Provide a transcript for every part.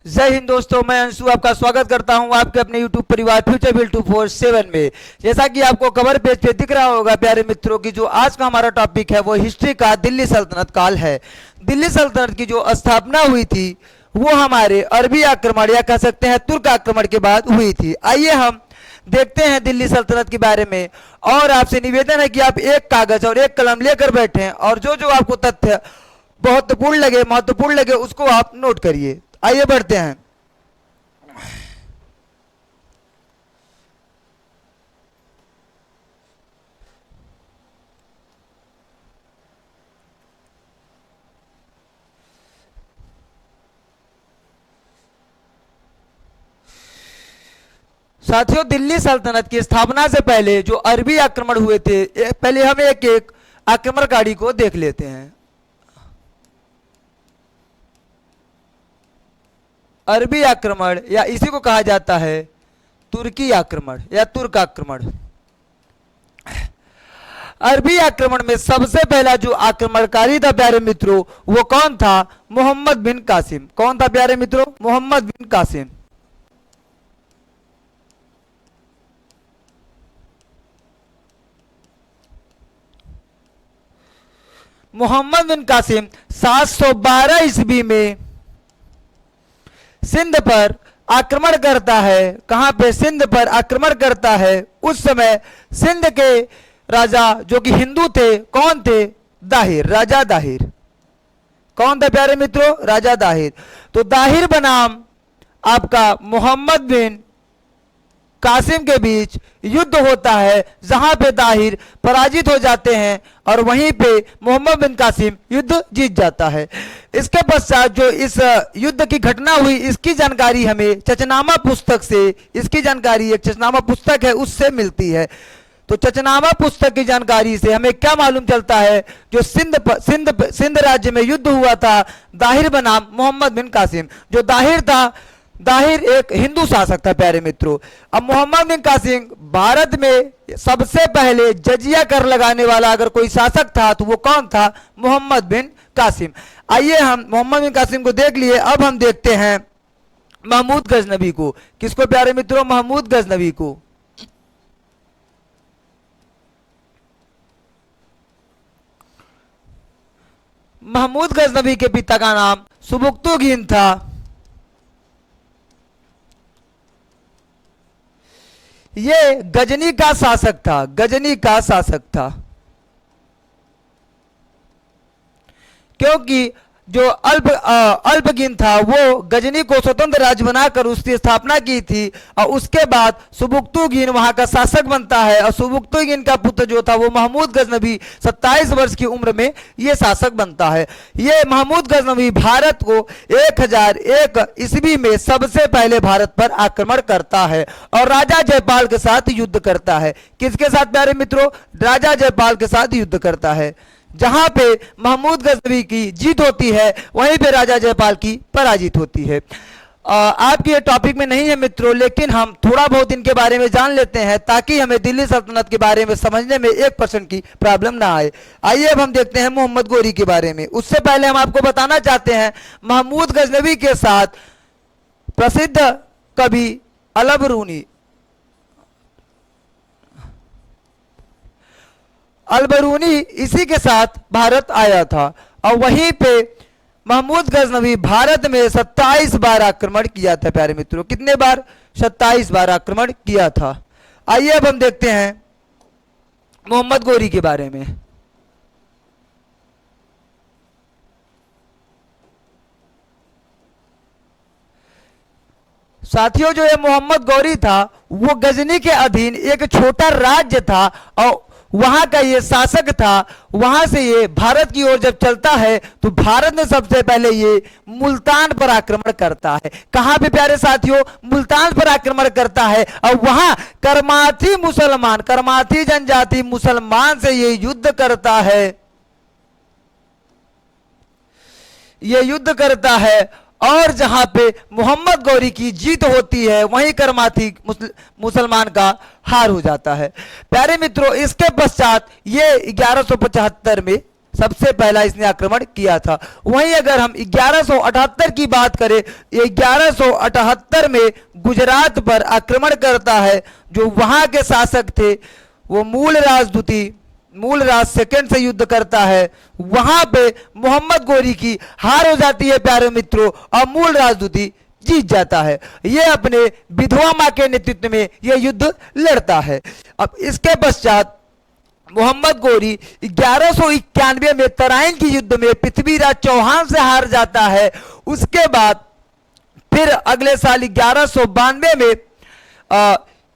जय हिंद दोस्तों, मैं अंशु आपका स्वागत करता हूं आपके अपने YouTube परिवार फ्यूचर बिल 247 में। जैसा कि आपको कवर पेज पे दिख रहा होगा प्यारे मित्रों की जो आज का हमारा टॉपिक है वो हिस्ट्री का दिल्ली सल्तनत काल है। दिल्ली सल्तनत की जो स्थापना हुई थी वो हमारे अरबी आक्रमण या कह सकते हैं तुर्क आक्रमण के बाद हुई थी। आइए हम देखते हैं दिल्ली सल्तनत के बारे में, और आपसे निवेदन है कि आप एक कागज और एक कलम लेकर बैठें और जो जो आपको तथ्य महत्वपूर्ण लगे उसको आप नोट करिए। आइए बढ़ते हैं। साथियों, दिल्ली सल्तनत की स्थापना से पहले जो अरबी आक्रमण हुए थे, पहले हम एक एक आक्रमणकारी को देख लेते हैं। अरबी आक्रमण या इसी को कहा जाता है तुर्की आक्रमण या तुर्क आक्रमण। अरबी आक्रमण में सबसे पहला जो आक्रमणकारी था प्यारे मित्रों वो कौन था? मोहम्मद बिन कासिम। कौन था प्यारे मित्रों? मोहम्मद बिन कासिम। मोहम्मद बिन कासिम 712 ईस्वी में सिंध पर आक्रमण करता है। कहां पे? सिंध पर आक्रमण करता है। उस समय सिंध के राजा जो कि हिंदू थे, कौन थे? दाहिर, राजा दाहिर। कौन था प्यारे मित्रों? राजा दाहिर। तो दाहिर बनाम आपका मोहम्मद बिन कासिम के बीच युद्ध होता है, जहां पे दाहिर पराजित हो जाते हैं और वहीं पे मोहम्मद बिन कासिम युद्ध जीत जाता है। इसके पश्चात जो इस युद्ध की घटना हुई इसकी जानकारी हमें चचनामा पुस्तक से, इसकी जानकारी एक चचनामा पुस्तक है उससे मिलती है। तो चचनामा पुस्तक की जानकारी से हमें क्या मालूम चलता है? जो सिंध राज्य में युद्ध हुआ था दाहिर बनाम मोहम्मद बिन कासिम। जो दाहिर था, दाहिर एक हिंदू शासक था प्यारे मित्रों। अब मोहम्मद बिन कासिम भारत में सबसे पहले जजिया कर लगाने वाला अगर कोई शासक था तो वो कौन था? मोहम्मद बिन कासिम। आइए हम मोहम्मद बिन कासिम को देख लिए, अब हम देखते हैं महमूद गजनवी को। किसको प्यारे मित्रों? महमूद गजनवी को। महमूद गजनवी के पिता का नाम सुबुक्तुगीन था। ये गजनी का शासक था, गजनी का शासक था। क्योंकि जो अल्पगीन था वो गजनी को स्वतंत्र राज्य बनाकर उसकी स्थापना की थी और उसके बाद सुबुक्तुगीन वहां का शासक बनता है और सुबुक्तुगीन का पुत्र जो था वो महमूद गजनवी 27 वर्ष की उम्र में ये शासक बनता है। ये महमूद गजनवी भारत को 1001 ईस्वी में सबसे पहले भारत पर आक्रमण करता है और राजा जयपाल के साथ युद्ध करता है। किसके साथ प्यारे मित्रों? राजा जयपाल के साथ युद्ध करता है। जहां पे महमूद गजनवी की जीत होती है वहीं पे राजा जयपाल की पराजित होती है। आपके ये टॉपिक में नहीं है मित्रों, लेकिन हम थोड़ा बहुत इनके बारे में जान लेते हैं ताकि हमें दिल्ली सल्तनत के बारे में समझने में 1% की प्रॉब्लम ना आए। आइए अब हम देखते हैं मोहम्मद गोरी के बारे में। उससे पहले हम आपको बताना चाहते हैं महमूद गजनवी के साथ प्रसिद्ध कवि अलबरूनी इसी के साथ भारत आया था और वहीं पे महमूद गजनवी भारत में 27 बार आक्रमण किया था प्यारे मित्रों। कितने बार? 27 बार आक्रमण किया था। आइए अब हम देखते हैं मोहम्मद गोरी के बारे में। साथियों, जो ये मोहम्मद गोरी था वो गजनी के अधीन एक छोटा राज्य था और वहां का ये शासक था। वहां से ये भारत की ओर जब चलता है तो भारत में सबसे पहले ये मुल्तान पर आक्रमण करता है। कहां पे प्यारे साथियों? मुल्तान पर आक्रमण करता है और वहां करमाथी जनजाति मुसलमान से ये युद्ध करता है। ये युद्ध करता है और जहां पे मोहम्मद गौरी की जीत होती है वहीं करमाथी मुसलमान का हार हो जाता है। प्यारे मित्रों, इसके पश्चात ये 1175 में सबसे पहला इसने आक्रमण किया था। वहीं अगर हम 1178 की बात करें, 1178 में गुजरात पर आक्रमण करता है। जो वहां के शासक थे वो मूल राज सेकंड से युद्ध करता है। वहां पे मोहम्मद गोरी की हार हो जाती है प्यारे मित्रों, और मूल राजदूती जीत जाता है। यह अपने विधवा मां के नेतृत्व में यह युद्ध लड़ता है। अब इसके पश्चात मोहम्मद गोरी 1191 में तराइन की युद्ध में पृथ्वीराज चौहान से हार जाता है। उसके बाद फिर अगले साल 1192 में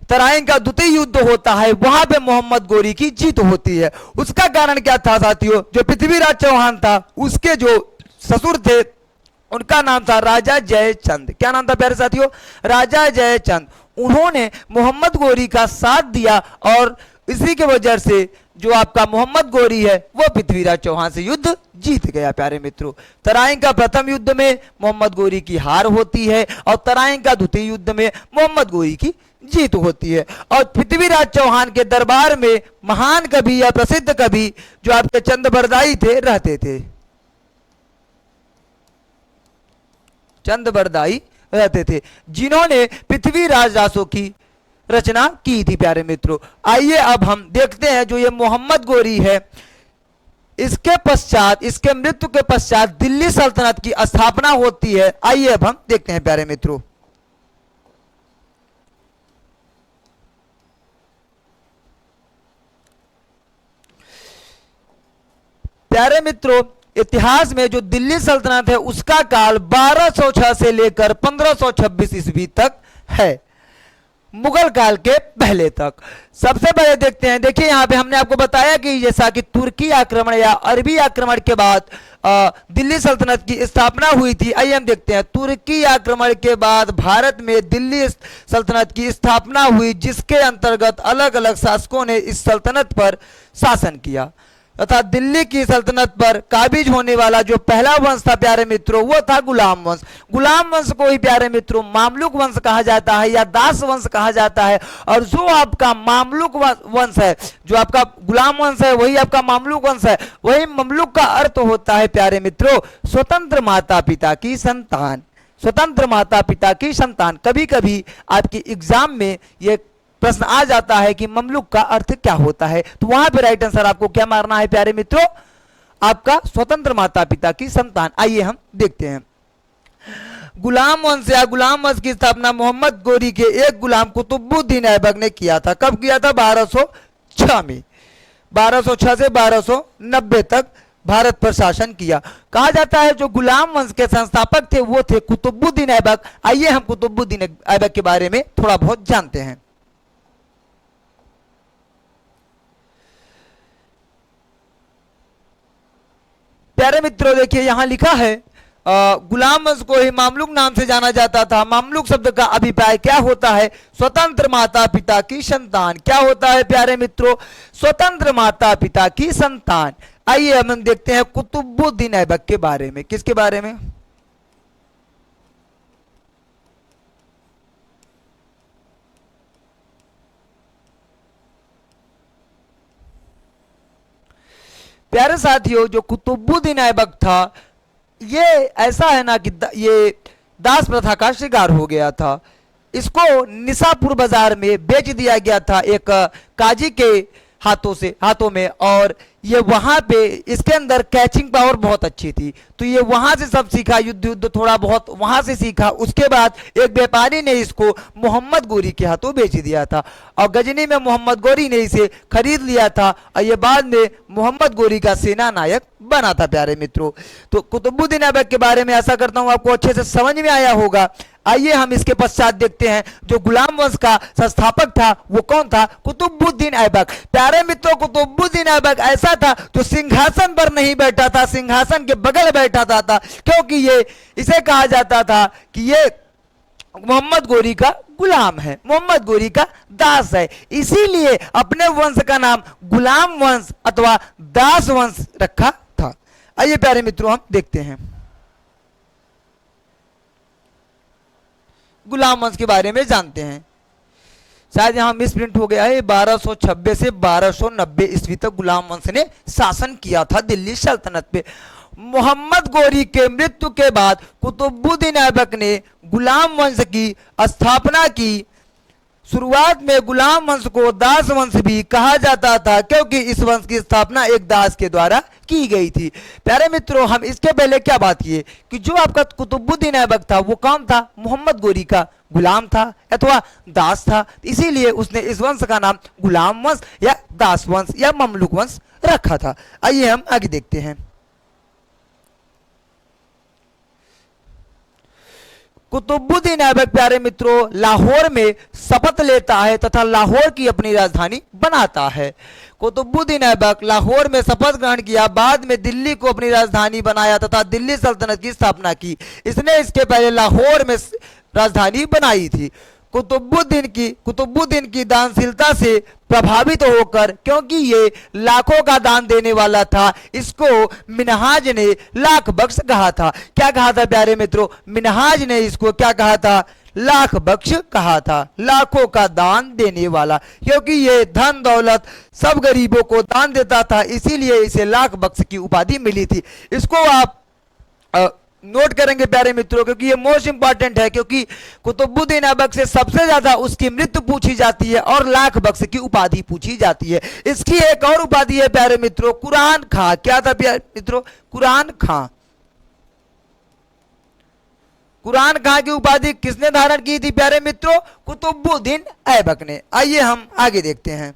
तराइन का द्वितीय युद्ध होता है। वहां पे मोहम्मद गोरी की जीत होती है। उसका कारण क्या था साथियों? जो पृथ्वीराज चौहान था उसके जो ससुर थे उनका नाम था राजा जयचंद। क्या नाम था प्यारे साथियों? राजा जयचंद। उन्होंने मोहम्मद गोरी का साथ दिया और इसी के वजह से जो आपका मोहम्मद गोरी है वो पृथ्वीराज चौहान से युद्ध जीत गया प्यारे मित्रों। तराइन का प्रथम युद्ध में मोहम्मद गोरी की हार होती है और तराइन का द्वितीय युद्ध में मोहम्मद गोरी की जीत होती है। और पृथ्वीराज चौहान के दरबार में महान कवि या प्रसिद्ध कवि जो आपके चंद्रबरदाई थे रहते थे। चंद्रबरदाई रहते थे जिन्होंने पृथ्वीराज रासों की रचना की थी प्यारे मित्रों। आइए अब हम देखते हैं जो ये मोहम्मद गोरी है, इसके पश्चात, इसके मृत्यु के पश्चात दिल्ली सल्तनत की स्थापना होती है। आइए अब हम देखते हैं प्यारे मित्रों। प्यारे मित्रों, इतिहास में जो दिल्ली सल्तनत है उसका काल 1206 से लेकर 1526 ईस्वी तक है, मुगल काल के पहले तक। सबसे पहले देखते हैं, देखिए यहां पे हमने आपको बताया कि जैसा कि तुर्की आक्रमण या अरबी आक्रमण के बाद दिल्ली सल्तनत की स्थापना हुई थी। आइए हम देखते हैं, तुर्की आक्रमण के बाद भारत में दिल्ली सल्तनत की स्थापना हुई, जिसके अंतर्गत अलग अलग शासकों ने इस सल्तनत पर शासन किया तथा दिल्ली की सल्तनत पर काबिज होने वाला जो पहला वंश था प्यारे मित्रों वो था गुलाम वंश। गुलाम वंश को ही प्यारे मित्रों मामलुक वंश कहा जाता है या दास वंश कहा जाता है। और जो आपका मामलुक वंश है, जो आपका गुलाम वंश है, वही आपका मामलुक वंश है। वही ममलुक का अर्थ होता है प्यारे मित्रों स्वतंत्र माता पिता की संतान। स्वतंत्र माता पिता की संतान। कभी कभी आपकी एग्जाम में ये प्रश्न आ जाता है कि ममलुक का अर्थ क्या होता है, तो वहां पे राइट आंसर आपको क्या मारना है प्यारे मित्रों? आपका स्वतंत्र माता पिता की संतान। आइए हम देखते हैं, गुलाम वंश या गुलाम वंश की स्थापना मोहम्मद गोरी के एक गुलाम कुतुबुद्दीन ऐबक ने किया था। कब किया था? 1206 में। 1206 से 1290 तक भारत पर शासन किया। कहा जाता है जो गुलाम वंश के संस्थापक थे वो थे कुतुबुद्दीन ऐबक। आइए हम कुतुबुद्दीन ऐबक के बारे में थोड़ा बहुत जानते हैं। प्यारे मित्रों देखिए यहां लिखा है गुलाम वंश को ही मामलुक नाम से जाना जाता था। मामलुक शब्द का अभिप्राय क्या होता है? स्वतंत्र माता पिता की संतान। क्या होता है प्यारे मित्रों? स्वतंत्र माता पिता की संतान। आइए हम देखते हैं कुतुबुद्दीन ऐबक के बारे में। किसके बारे में? प्यारे साथियों जो कुतुबुद्दीन ऐबक था ये ऐसा है ना कि ये दास प्रथा का शिकार हो गया था। इसको निसापुर बाजार में बेच दिया गया था एक काजी के हाथों में, और ये वहां पे इसके अंदर कैचिंग पावर बहुत अच्छी थी, तो ये वहां से सब सीखा, युद्ध थोड़ा बहुत वहां से सीखा। उसके बाद एक व्यापारी ने इसको मोहम्मद गोरी के हाथों बेच दिया था और गजनी में मोहम्मद गोरी ने इसे खरीद लिया था और ये बाद में मोहम्मद गोरी का सेना नायक बना था प्यारे मित्रों। तो कुतुबुद्दीन ऐबक के बारे में आशा करता हूं आपको अच्छे से समझ में आया होगा। आइए हम इसके पश्चात देखते हैं जो गुलाम वंश का संस्थापक था वो कौन था? कुतुबुद्दीन ऐबक। प्यारे मित्रों कुतुबुद्दीन ऐबक ऐसा था जो सिंहासन पर नहीं बैठा था, सिंहासन के बगल बैठा था, क्योंकि ये इसे कहा जाता था कि ये मोहम्मद गोरी का गुलाम है, मोहम्मद गोरी का दास है, इसीलिए अपने वंश का नाम गुलाम वंश अथवा दास वंश रखा था। आइए प्यारे मित्रों हम देखते हैं गुलाम वंश के बारे में जानते हैं। शायद यहाँ मिस प्रिंट हो गया है, 1226 से 1290 ईस्वी तक गुलाम वंश ने शासन किया था दिल्ली सल्तनत पे। मोहम्मद गोरी के मृत्यु के बाद कुतुबुद्दीन ऐबक ने गुलाम वंश की स्थापना की। शुरुआत में गुलाम वंश को दास वंश भी कहा जाता था, क्योंकि इस वंश की स्थापना एक दास के द्वारा की गई थी। प्यारे मित्रों, हम इसके पहले क्या बात किए कि जो आपका कुतुबुद्दीन ऐबक था वो कौन था? मोहम्मद गोरी का गुलाम था अथवा दास था, इसीलिए उसने इस वंश का नाम गुलाम वंश या दास वंश या ममलूक वंश रखा था। आइए हम आगे देखते हैं। कुतुबुद्दीन ऐबक प्यारे मित्रों लाहौर में शपथ लेता है तथा लाहौर की अपनी राजधानी बनाता है। कुतुबुद्दीन ऐबक लाहौर में शपथ ग्रहण किया, बाद में दिल्ली को अपनी राजधानी बनाया तथा दिल्ली सल्तनत की स्थापना की। इसने इसके पहले लाहौर में राजधानी बनाई थी। कुतुबुद्दीन की दानशीलता से प्रभावित होकर, क्योंकि ये लाखों का दान देने वाला था, इसको मिनहाज ने लाख बख्श कहा था। क्या कहा था प्यारे मित्रों? मिनहाज ने इसको क्या कहा था? लाख बख्श कहा था, लाखों का दान देने वाला, क्योंकि ये धन दौलत सब गरीबों को दान देता था, इसीलिए इसे लाख बख्श की उपाधि मिली थी। इसको आप नोट करेंगे प्यारे मित्रों, क्योंकि ये मोस्ट इंपॉर्टेंट है, क्योंकि कुतुबुद्दीन ऐबक से सबसे ज्यादा उसकी मृत्यु पूछी जाती है और लाख बख्श की उपाधि पूछी जाती है। इसकी एक और उपाधि है प्यारे मित्रों, कुरान खां। क्या था प्यारे मित्रों? कुरान खां। कुरान खां की उपाधि किसने धारण की थी प्यारे मित्रों? कुतुबुद्दीन ऐबक ने। आइए हम आगे देखते हैं।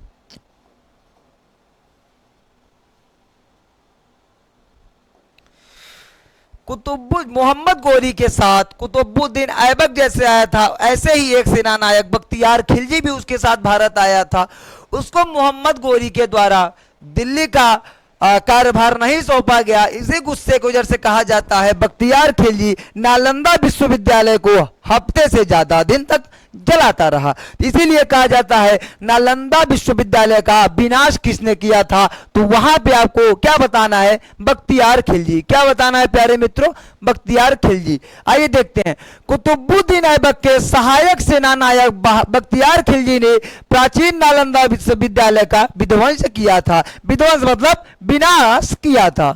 मोहम्मद गोरी के साथ कुतुबुद्दीन ऐबक जैसे आया था, ऐसे ही एक सेना नायक बख्तियार खिलजी भी उसके साथ भारत आया था। उसको मोहम्मद गोरी के द्वारा दिल्ली का कार्यभार नहीं सौंपा गया। इसी गुस्से की वजह से कहा जाता है बख्तियार खिलजी नालंदा विश्वविद्यालय को हफ्ते से ज्यादा दिन तक जलाता रहा। इसीलिए कहा जाता है नालंदा विश्वविद्यालय का विनाश किसने किया था? तो वहां पे आपको क्या बताना है? बख्तियार खिलजी। क्या बताना है प्यारे मित्रों? बख्तियार खिलजी। आइए देखते हैं। कुतुबुद्दीन ऐबक के सहायक सेना नायक बख्तियार खिलजी ने प्राचीन नालंदा विश्वविद्यालय का विध्वंस किया था। विध्वंस मतलब विनाश किया था,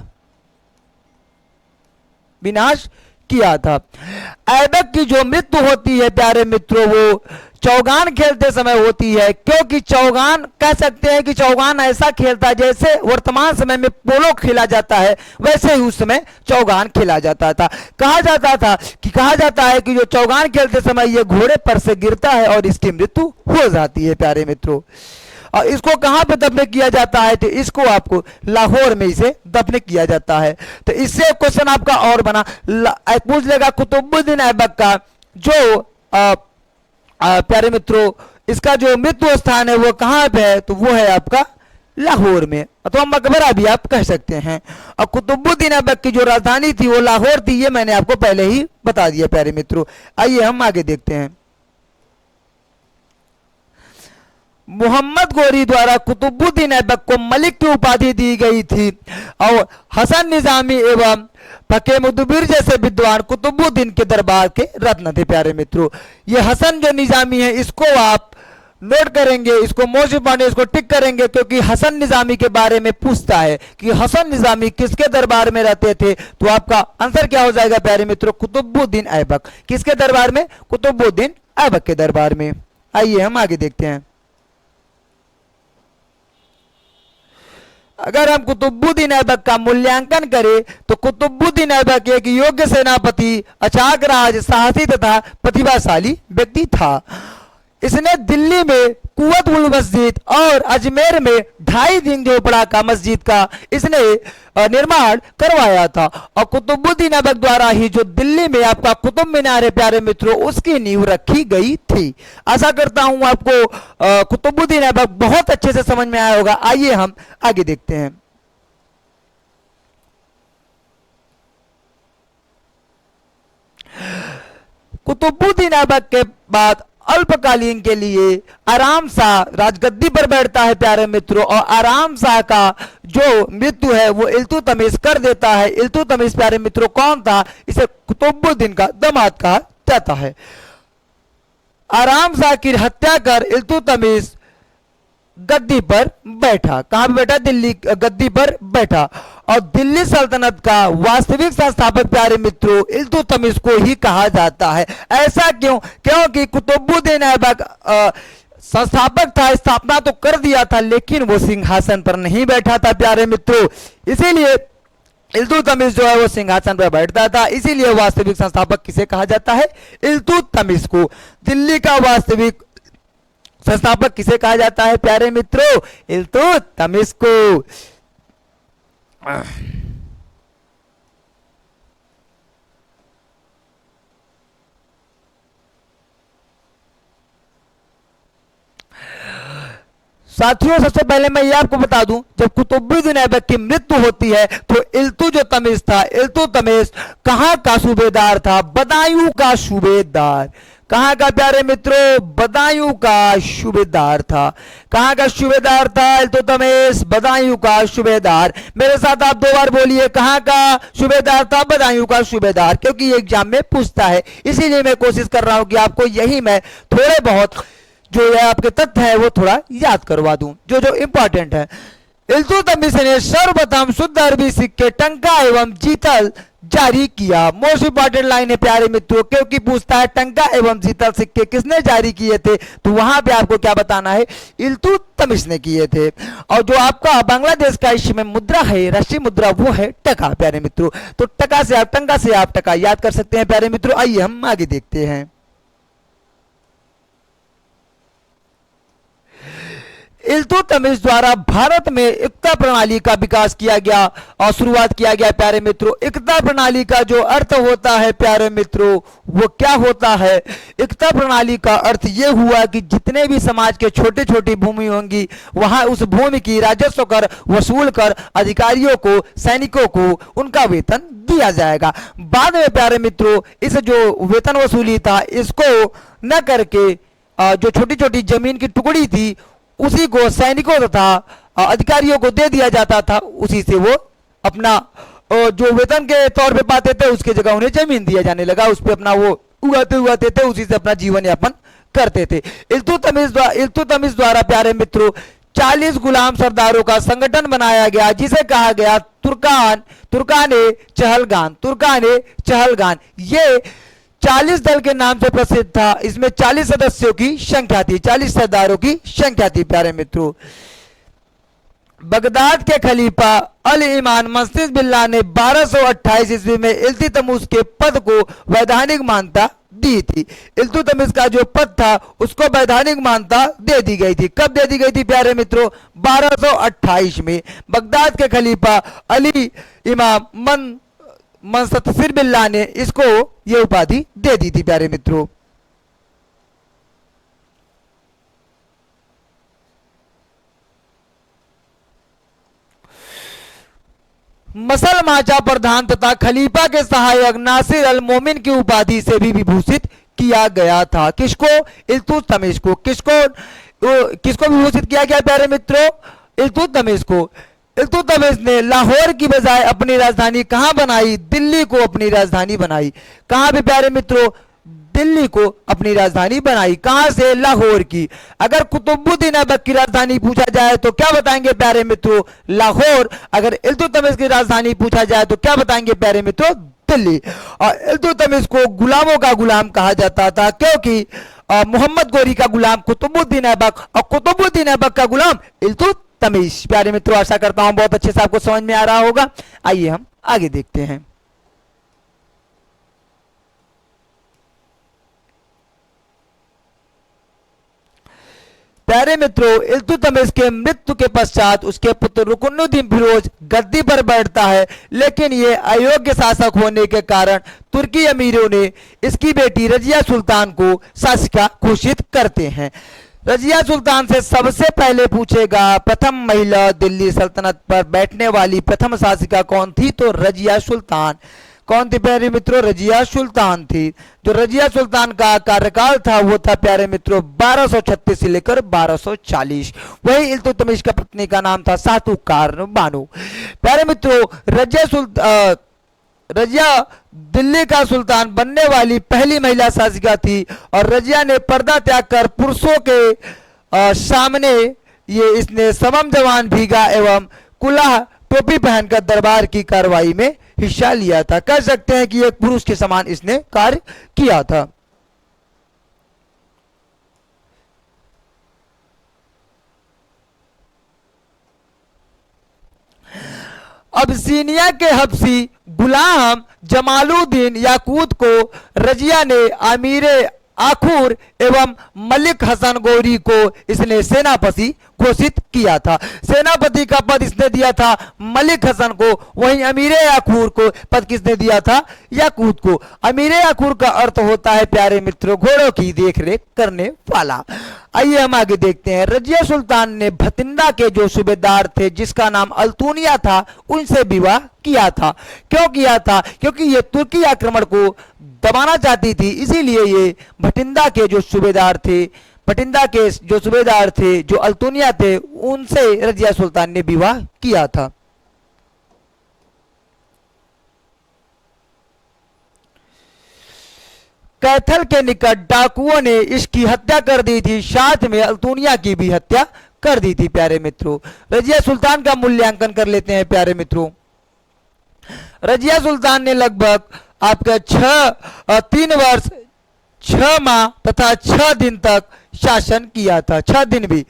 विनाश किया था। ऐबक की जो मृत्यु होती है प्यारे मित्रों, वो चौगान खेलते समय होती है, क्योंकि चौगान कह सकते हैं कि चौगान ऐसा खेल था जैसे वर्तमान समय में पोलो खेला जाता है, वैसे ही उस समय चौगान खेला जाता था। कहा जाता है कि जो चौगान खेलते समय ये घोड़े पर से गिरता है और इसकी मृत्यु हो जाती है प्यारे मित्रों। और इसको कहां पे दफन किया जाता है? तो इसको आपको लाहौर में इसे दफन किया जाता है। तो इससे क्वेश्चन आपका और बना पूछ लेगा कुतुबुद्दीन ऐबक का जो प्यारे मित्रों इसका जो मृत्यु स्थान है वो कहां पे है? तो वो है आपका लाहौर में, अथवा मकबरा भी आप कह सकते हैं। और कुतुबुद्दीन ऐबक की जो राजधानी थी वो लाहौर थी, ये मैंने आपको पहले ही बता दिया प्यारे मित्रों। आइए हम आगे देखते हैं। मोहम्मद गोरी द्वारा कुतुबुद्दीन ऐबक को मलिक की उपाधि दी गई थी और हसन निजामी एवं फकीह मुदब्बिर जैसे विद्वान कुतुबुद्दीन के दरबार के रत्न थे प्यारे मित्रों। ये हसन जो निजामी है इसको आप नोट करेंगे, इसको मोस्ट इंपॉर्टेंट, इसको टिक करेंगे, क्योंकि हसन निजामी के बारे में पूछता है कि हसन निजामी किसके दरबार में रहते थे। तो आपका आंसर क्या हो जाएगा प्यारे मित्रों? कुतुबुद्दीन ऐबक। किसके दरबार में? कुतुबुद्दीन ऐबक के दरबार में। आइए हम आगे देखते हैं। अगर हम कुतुबुद्दीन ऐबक का मूल्यांकन करें तो कुतुबुद्दीन ऐबक एक योग्य सेनापति, अचाक राज, साहसी तथा प्रतिभाशाली व्यक्ति था। इसने दिल्ली में कुवत उल मस्जिद और अजमेर में 2.5 दिन झोपड़ा का मस्जिद का इसने निर्माण करवाया था। और कुतुबुद्दीन ऐबक द्वारा ही जो दिल्ली में आपका कुतुब मीनार है प्यारे मित्रों, उसकी नींव रखी गई थी। आशा करता हूं आपको कुतुबुद्दीन ऐबक बहुत अच्छे से समझ में आया होगा। आइए हम आगे देखते हैं। कुतुबुद्दीन ऐबक के बाद अल्पकालीन के लिए आराम शाह राजगद्दी पर बैठता है प्यारे मित्रों, और आराम शाह का जो मृत्यु है वो इल्तुतमिश कर देता है। इल्तुतमिश प्यारे मित्रों कौन था? इसे कुतुबुद्दीन का दामाद कहा जाता है। आराम शाह की हत्या कर इल्तुतमिश गद्दी पर बैठा। कहां पर बैठा? दिल्ली गद्दी पर बैठा। और दिल्ली सल्तनत का वास्तविक संस्थापक प्यारे मित्रों इल्तुतमिश को ही कहा जाता है। ऐसा क्यों? क्योंकि कुतुबुद्दीन ऐबक संस्थापक था, स्थापना तो कर दिया था, लेकिन वो सिंहासन पर नहीं बैठा था प्यारे मित्रों। इसीलिए इल्तुतमिश जो है वो सिंहासन पर बैठता था। इसीलिए वास्तविक संस्थापक किसे कहा जाता है? इल्तुतमिश को। दिल्ली का वास्तविक संस्थापक किसे कहा जाता है प्यारे मित्रों? इल्तुतमिश को। साथियों, सबसे पहले मैं ये आपको बता दूं, जब कुतुबुद्दीन ऐबक की मृत्यु होती है तो इल्तुतमिश था, इल्तुतमिश कहां का सूबेदार था? बदायूं का सूबेदार। कहां का प्यारे मित्रों? बदायूं का सूबेदार था। कहां का सूबेदार था इल्तुतमिश? बदायूं का सूबेदार। मेरे साथ आप 2 बार बोलिए, कहां का सूबेदार था? बदायूं का सूबेदार, क्योंकि ये एग्जाम में पूछता है। इसीलिए मैं कोशिश कर रहा हूं कि आपको यही मैं थोड़े बहुत जो ये आपके तथ्य है वो थोड़ा याद करवा दूं, जो जो इंपॉर्टेंट है। इल्तुतमिश ने सर्वप्रथम शुद्ध अरबी सिक्के टंका एवं जीतल जारी किया। मोस्ट इंपॉर्टेंट लाइन है प्यारे मित्रों, क्योंकि पूछता है टंका एवं जीतल सिक्के किसने जारी किए थे, तो वहां पे आपको क्या बताना है? इल्तुतमिश ने किए थे। और जो आपका बांग्लादेश का इस समय मुद्रा है, राष्ट्रीय मुद्रा, वो है टका प्यारे मित्रों। तो टका से आप, टंका से आप टका याद कर सकते हैं प्यारे मित्रों। आइए हम आगे देखते हैं। इल्तुतमिश द्वारा भारत में एकता प्रणाली का विकास किया गया और शुरुआत किया गया प्यारे मित्रों। एकता प्रणाली का जो अर्थ होता है प्यारे मित्रों, वो क्या होता है? एकता प्रणाली का अर्थ ये हुआ कि जितने भी समाज के छोटे छोटी भूमि होंगी, वहां उस भूमि की राजस्व कर वसूल कर अधिकारियों को, सैनिकों को उनका वेतन दिया जाएगा। बाद में प्यारे मित्रों इस जो वेतन वसूली था, इसको न करके जो छोटी छोटी जमीन की टुकड़ी थी उसी को सैनिकों तथा अधिकारियों को दे दिया जाता था। उसी से वो अपना जो वेतन के तौर पे पाते थे, उसके जगह उन्हें जमीन दिया जाने लगा। उस पे अपना वो उगाते थे, उसी से अपना जीवन यापन करते थे। इल्तुतमिश द्वारा प्यारे मित्रों 40 गुलाम सरदारों का संगठन बनाया गया, जिसे कहा गया तुर्काने चहलगान। ये 40 दल के नाम से प्रसिद्ध था। इसमें 40 सदस्यों की संख्या थी, 40 सरदारों की संख्या थी प्यारे मित्रों। बगदाद के खलीफा अल इमान मस्जिद बिल्ला ने 1228 ईस्वी में इल्तुतमिश के पद को वैधानिक मान्यता दी थी। इल्तुतमिश का जो पद था उसको वैधानिक मान्यता दे दी गई थी। कब दे दी गई थी प्यारे मित्रों? 1228 में। बगदाद के खलीफा अली इमाम मस्जिद बिल्ला ने इसको ये उपाधि दे दी थी प्यारे मित्रों। मसल माचा प्रधान तथा खलीफा के सहायक नासिर अल मोमिन की उपाधि से भी विभूषित किया गया था। किसको? इल्तुतमिश को। किसको विभूषित किया गया प्यारे मित्रों? इल्तुतमिश को। इल्तुतमिश ने लाहौर की बजाय अपनी राजधानी कहां बनाई? दिल्ली को अपनी राजधानी बनाई। कहां पे प्यारे मित्रों? दिल्ली को अपनी राजधानी बनाई। कहां से? लाहौर की। अगर कुतुबुद्दीन ऐबक की राजधानी पूछा जाए तो क्या बताएंगे प्यारे मित्रों? लाहौर। अगर इल्तुतमिश की राजधानी पूछा जाए तो क्या बताएंगे प्यारे मित्रों? दिल्ली। और इल्तुतमिश को गुलामों का गुलाम कहा जाता था, क्योंकि मोहम्मद गोरी का गुलाम कुतुबुद्दीन ऐबक और कुतुबुद्दीन ऐबक का गुलाम इल्तुतमिश। प्यारे मित्रों, आशा करता हूं बहुत अच्छे से आपको समझ में आ रहा होगा। आइए हम आगे देखते हैं। प्यारे मित्रों, इल्तुतमिश के मृत्यु के पश्चात उसके पुत्र रुकनुद्दीन फिरोज गद्दी पर बैठता है, लेकिन ये अयोग्य शासक होने के कारण तुर्की अमीरों ने इसकी बेटी रजिया सुल्तान को शासिका घोषित करते हैं। रजिया सुल्तान से सबसे पहले पूछेगा प्रथम महिला दिल्ली सल्तनत पर बैठने वाली प्रथम शासिका कौन थी? तो रजिया सुल्तान। कौन थी प्यारे मित्रों? रजिया सुल्तान थी। जो रजिया सुल्तान का कार्यकाल था वो था प्यारे मित्रों 1236 से लेकर 1240। वही इल्तुतमिश की पत्नी का नाम था सातुकार बानो। प्यारे मित्रों, रजिया दिल्ली का सुल्तान बनने वाली पहली महिला शासिका थी और रजिया ने पर्दा त्याग कर पुरुषों के सामने ये इसने समम जवान भीगा एवं कुल्ला टोपी पहनकर दरबार की कार्रवाई में हिस्सा लिया था। कह सकते हैं कि एक पुरुष के समान इसने कार्य किया था। अबसीनिया के हबसी गुलाम जमालुद्दीन याकूत को रजिया ने अमीर आखुर एवं मलिक हसन गौरी को इसने सेनापति घोषित किया था। सेनापति का पद इसने दिया था मलिक हसन को, वहीं अमीर आखुर को पद किसने दिया था? याकूत को। अमीर आखुर का अर्थ होता है प्यारे मित्रों घोड़ों की देखरेख करने वाला। आइए हम आगे देखते हैं। रजिया सुल्तान ने भतिंदा के जो सूबेदार थे जिसका नाम अल्तुनिया था उनसे विवाह किया था। क्यों किया था? क्योंकि ये तुर्की आक्रमण को दबाना चाहती थी, इसीलिए ये भटिंदा के जो सूबेदार थे, भटिंदा के जो सूबेदार थे जो अल्तुनिया थे उनसे रजिया सुल्तान ने विवाह किया था। कैथल के निकट डाकुओं ने इसकी हत्या कर दी थी, साथ में अल्तुनिया की भी हत्या कर दी थी। प्यारे मित्रों रजिया सुल्तान का मूल्यांकन कर लेते हैं। प्यारे मित्रों रजिया सुल्तान ने लगभग आपका 3 वर्ष 6 माह तथा 6 दिन तक शासन किया था। 6 दिन भी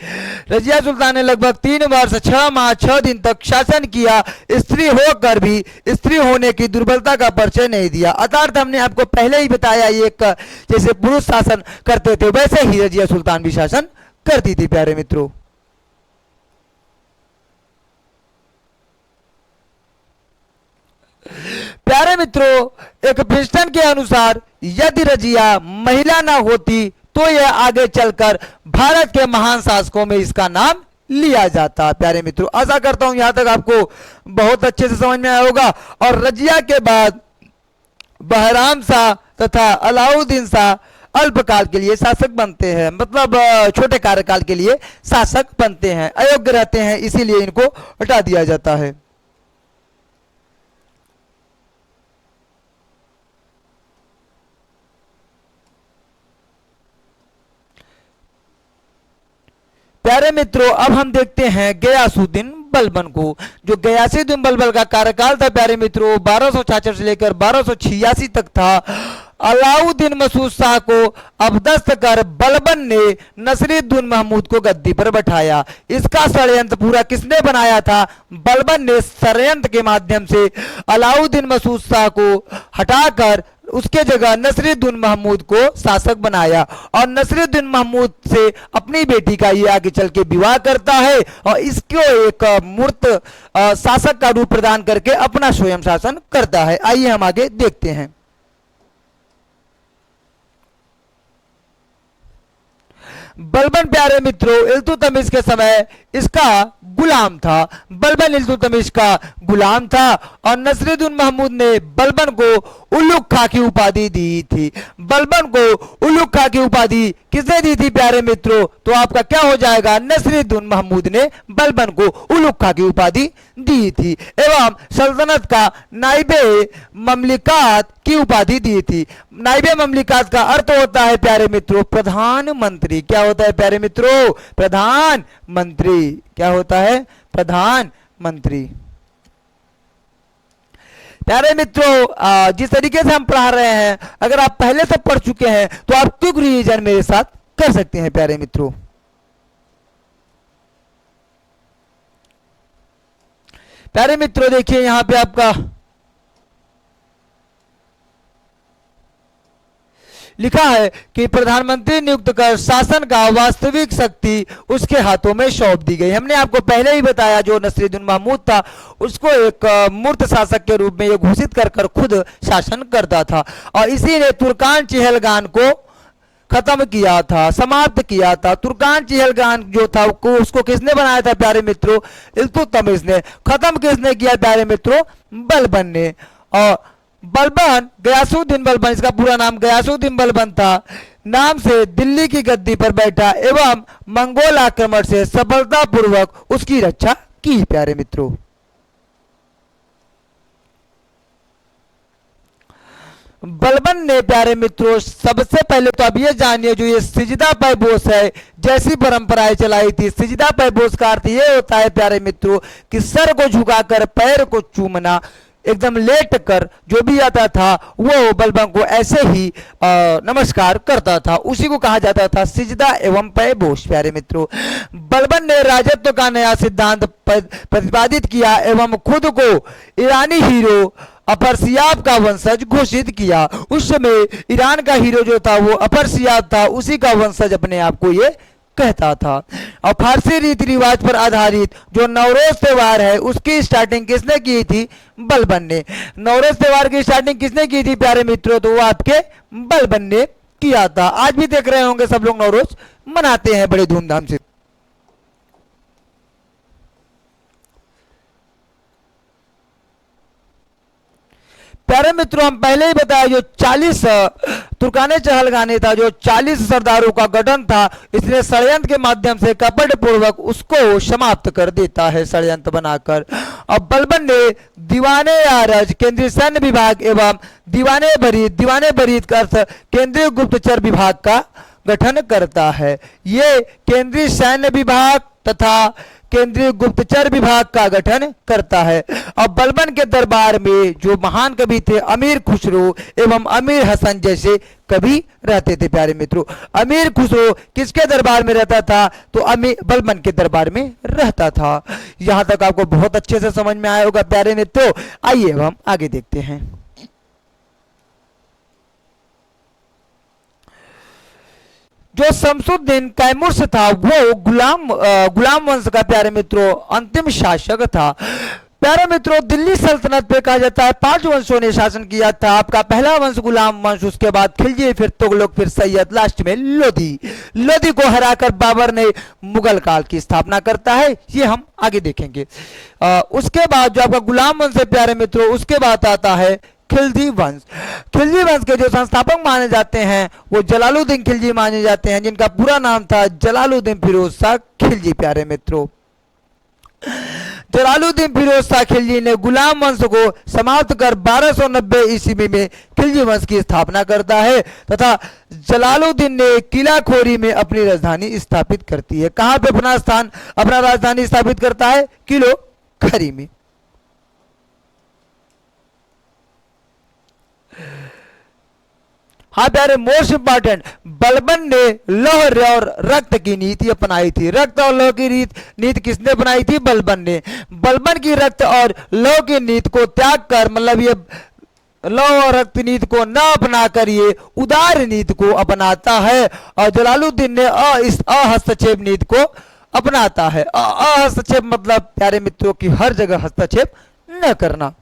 रजिया सुल्तान ने लगभग 3 वर्ष 6 माह 6 दिन तक शासन किया। स्त्री होकर भी स्त्री होने की दुर्बलता का परिचय नहीं दिया। अर्थात हमने आपको पहले ही बताया एक जैसे पुरुष शासन करते थे वैसे ही रजिया सुल्तान भी शासन करती थी। प्यारे मित्रों प्यारे मित्रों एक पृष्ठन के अनुसार यदि रजिया महिला न होती तो यह आगे चलकर भारत के महान शासकों में इसका नाम लिया जाता। प्यारे मित्रों आशा करता हूं यहां तक आपको बहुत अच्छे से समझ में आया होगा। और रजिया के बाद बहराम शाह तथा अलाउद्दीन शाह अल्पकाल के लिए शासक बनते हैं, मतलब छोटे कार्यकाल के लिए शासक बनते हैं, अयोग्य रहते हैं, इसीलिए इनको हटा दिया जाता है। प्यारे मित्रों अब हम देखते हैं गयासुद्दीन बलबन को। जो गयासुद्दीन बलबन का कार्यकाल था प्यारे मित्रों 1266 से लेकर 1286 तक था। अलाउद्दीन मसूद शाह को अबदस्त कर बलबन ने नसीरुद्दीन महमूद को गद्दी पर बैठाया। इसका षड्यंत्र पूरा किसने बनाया था? बलबन ने षड्यंत्र के माध्यम से अलाउद्दीन मसूद शाह को हटाकर उसके जगह नसीरुद्दीन महमूद को शासक बनाया और नसीरुद्दीन महमूद से अपनी बेटी का ये आगे चल के विवाह करता है और इसको एक मूर्त शासक का रूप प्रदान करके अपना स्वयं शासन करता है। आइए हम आगे देखते हैं। बलबन प्यारे मित्रों इल्तुतमिश के समय इसका गुलाम था। बलबन इल्तुतमिश का गुलाम था और नसीरुद्दीन महमूद ने बलबन को उलुग खां की उपाधि दी थी। बलबन को उलुग खां की उपाधि किसने दी थी प्यारे मित्रों? तो आपका क्या हो जाएगा? नसीरुद्दीन महमूद ने बलबन को उलुग खां की उपाधि दी थी एवं सल्तनत का नाइबे ममलिकात की उपाधि दी थी। नाइबे ममलिकात का अर्थ होता है प्यारे मित्रों प्रधानमंत्री। क्या होता है प्यारे मित्रों? प्रधानमंत्री। क्या होता है? प्रधानमंत्री। प्यारे मित्रों जिस तरीके से हम पढ़ा रहे हैं अगर आप पहले से पढ़ चुके हैं तो आप क्विक रिवीजन मेरे साथ कर सकते हैं। प्यारे मित्रों प्यारे मित्रों देखिए यहां पे आपका लिखा है कि प्रधानमंत्री नियुक्त कर शासन का वास्तविक शक्ति उसके हाथों में सौंप दी गई। हमने आपको पहले ही बताया जो नसीरुद्दीन महमूद था उसको एक मूर्त शासक के रूप में ये घोषित कर खुद शासन करता था और इसी ने तुर्कान चहलगान को खत्म किया था, समाप्त किया था। तुर्कान चहलगान जो था उसको किसने बनाया था प्यारे मित्रों? इल्तुतमिश ने। खत्म किसने किया प्यारे मित्रों? बलबन ने। और बलबन गयासुद्दीन बलबन, इसका पूरा नाम गयासुद्दीन बलबन था, नाम से दिल्ली की गद्दी पर बैठा एवं मंगोल आक्रमण से सफलतापूर्वक उसकी रक्षा की। प्यारे मित्रों बलबन ने प्यारे मित्रों सबसे पहले तो अब ये जानिए, जो ये सिजदा पैबोस है, जैसी परंपराएं चलाई थी, सिजदा पैबोस का अर्थ ये होता है प्यारे मित्रों कि सर को झुकाकर पैर को चूमना, एकदम लेट कर जो भी आता था वो बलबन को ऐसे ही नमस्कार करता था, उसी को कहा जाता था सिजदा एवं पैबोस। प्यारे मित्रों, बलबन ने राजत्व का नया सिद्धांत प्रतिपादित किया एवं खुद को ईरानी हीरो अपर्सियाब का वंशज घोषित किया। उस समय ईरान का हीरो जो था वो अपर्सियाब था, उसी का वंशज अपने आप को ये कहता था। और फारसी रीति रिवाज पर आधारित जो नवरोज त्योहार है उसकी स्टार्टिंग किसने की थी? बलबन ने। नवरोज त्योहार की स्टार्टिंग किसने की थी प्यारे मित्रों? तो वो आपके बलबन ने किया था। आज भी देख रहे होंगे सब लोग नवरोज मनाते हैं बड़े धूमधाम से। प्यारे मित्रों, हम पहले ही बताया जो 40 तुर्काने चहलगाने था, जो 40 सरदारों का गठन था, इसलिए षड्यंत्र के माध्यम से कपट पूर्वक उसको समाप्त कर देता है षड्यंत्र बनाकर। अब बलबन ने दीवाने आरज केंद्रीय सैन्य विभाग एवं दीवाने बरीद का अर्थ केंद्रीय गुप्तचर विभाग का गठन करता है। ये केंद्रीय सैन्य विभाग तथा केंद्रीय गुप्तचर विभाग का गठन करता है। अब बलबन के दरबार में जो महान कवि थे अमीर खुसरो एवं अमीर हसन जैसे कवि रहते थे। प्यारे मित्रों, अमीर खुसरो किसके दरबार में रहता था? तो अमीर बलबन के दरबार में रहता था। यहां तक आपको बहुत अच्छे से समझ में आया होगा प्यारे मित्रों। आइए हम आगे देखते हैं। जो शमसुद्दीन कैमुर्स था वो गुलाम वंश का प्यारे मित्रों अंतिम शासक था। प्यारे मित्रों, दिल्ली सल्तनत पे कहा जाता है 5 वंशों ने शासन किया था। आपका पहला वंश गुलाम वंश, उसके बाद खिलजी, फिर तुगलक, फिर सैयद, लास्ट में लोधी को हराकर बाबर ने मुगल काल की स्थापना करता है। ये हम आगे देखेंगे। उसके बाद जो आपका गुलाम वंश है प्यारे मित्रों, उसके बाद आता है खिलजी वंश। खिलजी वंश के जो संस्थापक माने जाते हैं वो जलालुद्दीन खिलजी माने जाते हैं, जिनका पूरा नाम था जलालुद्दीन फिरोज शाह खिलजी। प्यारे मित्रों, जलालुद्दीन फिरोज शाह खिलजी ने गुलाम वंश को समाप्त कर 1290 ईस्वी में खिलजी वंश की स्थापना करता है तथा जलालुद्दीन ने किलाखोरी में अपनी राजधानी स्थापित करती है। कहां पे अपना राजधानी स्थापित करता है? किलाखोरी में। हाँ प्यारे, मोस्ट इंपॉर्टेंट, बलबन ने लौह और रक्त की नीति अपनाई थी। रक्त और लौह की नीति किसने अपनाई थी? बलबन ने। बलबन की रक्त और लौह की नीति को त्याग कर, मतलब ये लौह और रक्त नीति को न अपनाकर ये उदार नीति को अपनाता है। और जलालुद्दीन ने अहस्तक्षेप नीति को अपनाता है। अहस्तक्षेप मतलब प्यारे मित्रों की हर जगह हस्तक्षेप न करना।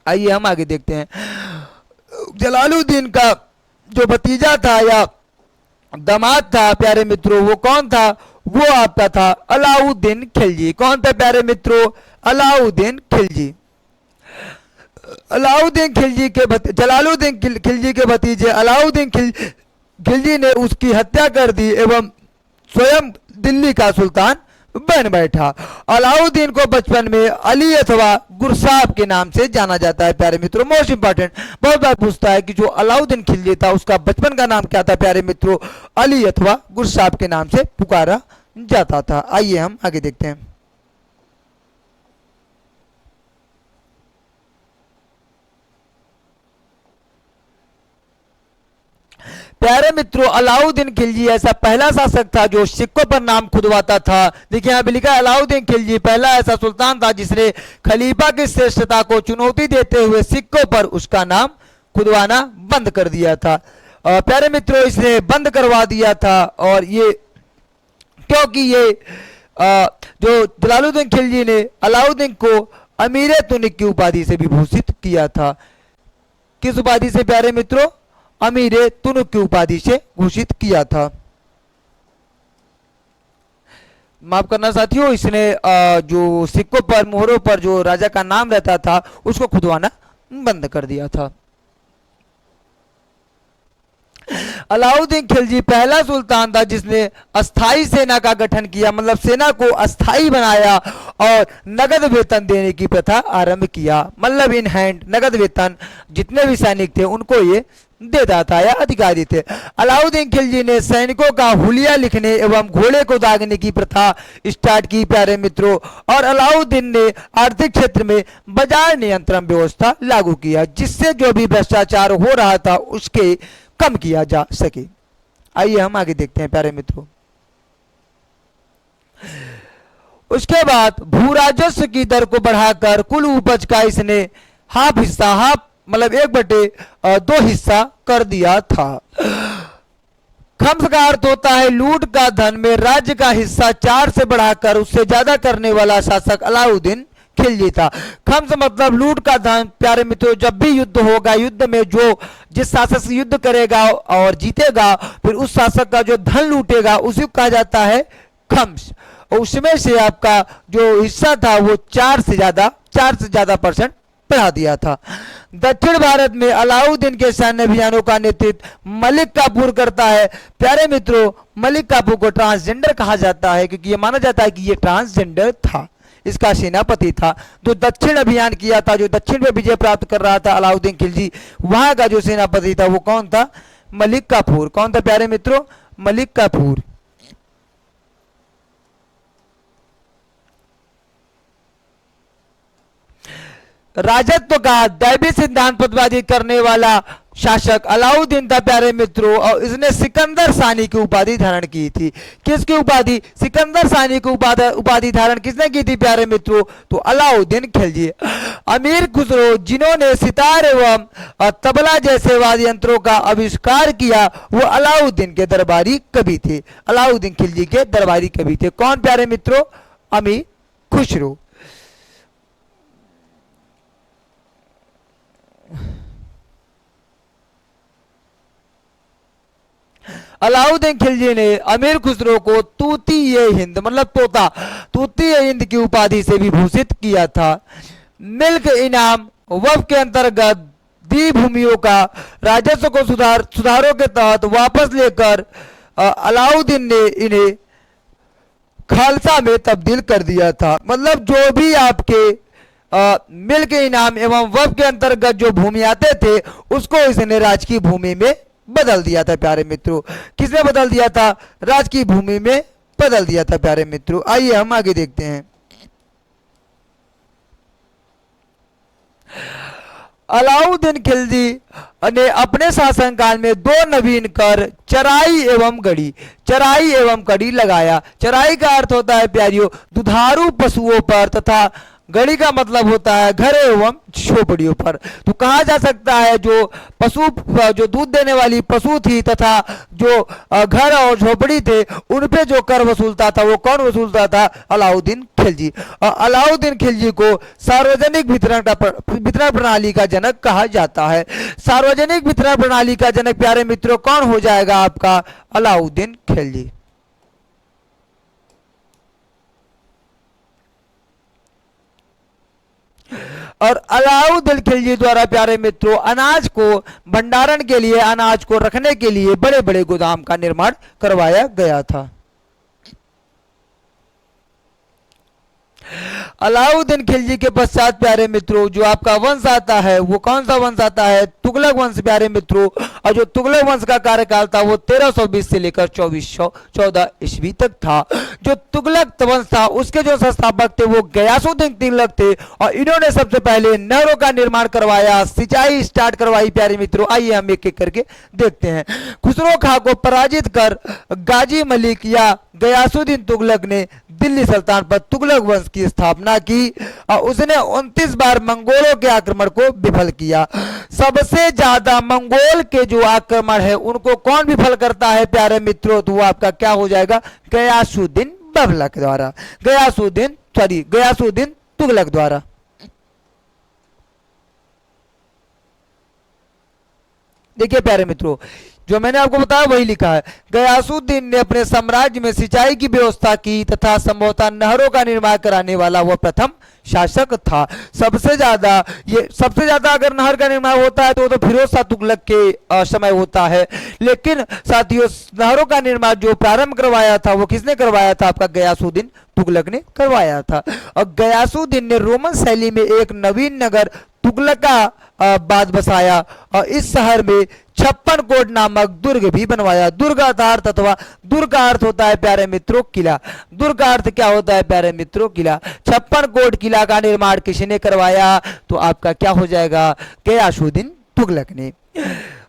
आइए हम आगे देखते हैं। जलालुद्दीन का जो भतीजा था या दामाद था प्यारे मित्रों, वो कौन था? वो आपका था अलाउद्दीन खिलजी। कौन था प्यारे मित्रों? अलाउद्दीन खिलजी। अलाउद्दीन खिलजी के जलालुद्दीन खिलजी के भतीजे अलाउद्दीन खिलजी ने उसकी हत्या कर दी एवं स्वयं दिल्ली का सुल्तान बन बैठा। अलाउद्दीन को बचपन में अली अथवा गुरसाब के नाम से जाना जाता है। प्यारे मित्रों, मोस्ट इंपॉर्टेंट, बहुत बार पूछता है कि जो अलाउद्दीन खिलजी था उसका बचपन का नाम क्या था? प्यारे मित्रों, अली अथवा गुरसाब के नाम से पुकारा जाता था। आइए हम आगे देखते हैं। प्यारे मित्रों, अलाउद्दीन खिलजी ऐसा पहला शासक था जो सिक्कों पर नाम खुदवाता था। देखिए यहाँ पे लिखा है अलाउद्दीन खिलजी पहला ऐसा सुल्तान था जिसने खलीफा की श्रेष्ठता को चुनौती देते हुए सिक्कों पर उसका नाम खुदवाना बंद कर दिया था। प्यारे मित्रों, इसने बंद करवा दिया था और ये क्योंकि ये जो जलालुद्दीन खिलजी ने अलाउद्दीन को अमीर तुनिक की उपाधि से विभूषित किया था। किस उपाधि से प्यारे मित्रों? अमीर तुनुक की उपाधि से घोषित किया था। माफ करना साथियों, इसने जो सिक्कों पर मोहरों पर जो राजा का नाम रहता था उसको खुदवाना बंद कर दिया था। अलाउद्दीन खिलजी पहला सुल्तान था जिसने अस्थाई सेना का गठन किया, मतलब सेना को अस्थाई बनाया और नगद वेतन देने की प्रथा आरंभ किया। मतलब इन हैंड नगद वेतन जितने भी सैनिक थे उनको ये देता था या अधिकारी थे। अलाउद्दीन खिलजी ने सैनिकों का हुलिया लिखने एवं घोड़े को दागने की प्रथा स्टार्ट की प्यारे मित्रों, और अलाउद्दीन ने आर्थिक क्षेत्र में बाजार नियंत्रण व्यवस्था लागू किया जिससे जो भी भ्रष्टाचार हो रहा था उसके कम किया जा सके। आइए हम आगे देखते हैं प्यारे मित्रों। उसके बाद भू राजस्व की दर को बढ़ाकर कुल उपज का इसने हाफ हिस्सा, हाफ मतलब 1/2 हिस्सा कर दिया था। खम्स का अर्थ होता है लूट का धन में राज्य का हिस्सा 4 से बढ़ाकर उससे ज्यादा करने वाला शासक अलाउद्दीन खिलजी था। खम्स मतलब लूट का धन। प्यारे मित्रों, जब भी युद्ध होगा, युद्ध में जो जिस शासक से युद्ध करेगा और जीतेगा फिर उस शासक का जो धन लूटेगा उसी को कहा जाता है खम्स। और उसमें से आपका जो हिस्सा था वो 4 से ज्यादा % बढ़ा दिया था। दक्षिण भारत में अलाउद्दीन के सैन्य अभियानों का नेतृत्व मलिक काफूर करता है। प्यारे मित्रों, मलिक काफूर को ट्रांसजेंडर कहा जाता है क्योंकि ये माना जाता है कि ये ट्रांसजेंडर था। इसका सेनापति था जो दक्षिण अभियान किया था, जो दक्षिण में विजय प्राप्त कर रहा था अलाउद्दीन खिलजी, वहां का जो सेनापति था वो कौन था? मलिक काफूर। कौन था प्यारे मित्रों? मलिक काफूर। राजत्व का दैवी सिद्धांत प्रतिपादित करने वाला शासक अलाउद्दीन था प्यारे मित्रों, और इसने सिकंदर सानी की उपाधि धारण की थी। किसकी उपाधि? सिकंदर सानी की उपाधि धारण किसने की थी प्यारे मित्रों? तो अलाउद्दीन खिलजी। अमीर खुसरो जिन्होंने सितार एवं तबला जैसे वाद्य यंत्रों का आविष्कार किया वो अलाउद्दीन के दरबारी कवि थे। अलाउद्दीन खिलजी के दरबारी कवि थे। कौन प्यारे मित्रों? अमीर खुसरो। अलाउद्दीन खिलजी ने अमीर खुसरो को तूती-ए-हिंद मतलब तोता, तूती-ए-हिंद की उपाधि से विभूषित किया था। मिल्क इनाम वफ के अंतर्गत दी भूमियों का राजस्व को सुधारों के तहत वापस लेकर अलाउद्दीन ने इन्हें खालसा में तब्दील कर दिया था। मतलब जो भी आपके मिल्क इनाम एवं वफ के अंतर्गत जो भूमि आते थे उसको इसने राजकीय भूमि में बदल दिया था प्यारे मित्रों। किसने बदल दिया था? राजकीय भूमि में बदल दिया था प्यारे मित्रों। आइए हम आगे देखते हैं। अलाउद्दीन खिलजी ने अपने शासनकाल में 2 नवीन कर चराई एवं गड़ी लगाया। चराई का अर्थ होता है प्यारियों दुधारू पशुओं पर तथा गड़ी का मतलब होता है घर एवं झोपड़ियों पर। तो कहा जा सकता है जो पशु, जो दूध देने वाली पशु थी तथा जो घर और झोपड़ी थे उन पे जो कर वसूलता था वो कौन वसूलता था? अलाउद्दीन खिलजी। अलाउद्दीन खिलजी को सार्वजनिक वितरण प्रणाली का जनक कहा जाता है। सार्वजनिक वितरण प्रणाली का जनक प्यारे मित्रों कौन हो जाएगा आपका? अलाउद्दीन खिलजी। और अलाउद्दीन खिलजी द्वारा प्यारे मित्रों अनाज को भंडारण के लिए, अनाज को रखने के लिए बड़े बड़े गोदाम का निर्माण करवाया गया था। अलाउद्दीन खिलजी के पश्चात प्यारे मित्रों जो आपका वंश आता है वो कौन सा वंश आता है? तुगलक वंश प्यारे मित्रों। और जो तुगलक वंश का कार्यकाल था वो 1320 से लेकर 2414 ईस्वी तक था। जो तुगलक वंश था उसके जो संस्थापक थे वो गयासुद्दीन तुगलक थे और इन्होंने सबसे पहले नहरों का निर्माण करवाया, सिंचाई स्टार्ट करवाई प्यारे मित्रों। आइए हम एक एक करके देखते हैं। खुसरो खां को पराजित कर गाजी मलिक या गयासुद्दीन तुगलक ने दिल्ली सल्तनत पर तुगलक वंश की स्थापना की और उसने 29 बार मंगोलों के आक्रमण को विफल किया। सबसे ज्यादा मंगोल के जो आक्रमण है उनको कौन विफल करता है प्यारे मित्रों? तो वो आपका क्या हो जाएगा? गयासुद्दीन बगलक द्वारा, गयासुद्दीन तुगलक द्वारा। देखिए प्यारे मित्रों जो मैंने आपको बताया वही लिखा है। गयासुद्दीन ने अपने साम्राज्य में सिंचाई की व्यवस्था की तथा संभवतः नहरों का निर्माण कराने वाला वह प्रथम शासक था। सबसे ज्यादा अगर नहर का निर्माण होता है तो फिरोज शाह तुगलक के समय होता है। लेकिन साथियों, नहरों का निर्माण जो प्रारंभ करवाया था वो किसने करवाया था? आपका गयासुद्दीन तुगलक ने करवाया था। और गयासुद्दीन ने रोमन शैली में एक नवीन नगर तुगलकाबाद बसाया और इस शहर में 56 कोट नामक दुर्ग भी बनवाया। दुर्ग अर्थ अथवा दुर्ग का अर्थ होता है प्यारे मित्रों किला। दुर्ग का अर्थ क्या होता है प्यारे मित्रों? किला। 56 कोट किला का निर्माण किसने करवाया? तो आपका क्या हो जाएगा? गयासुद्दीन तुगलक ने।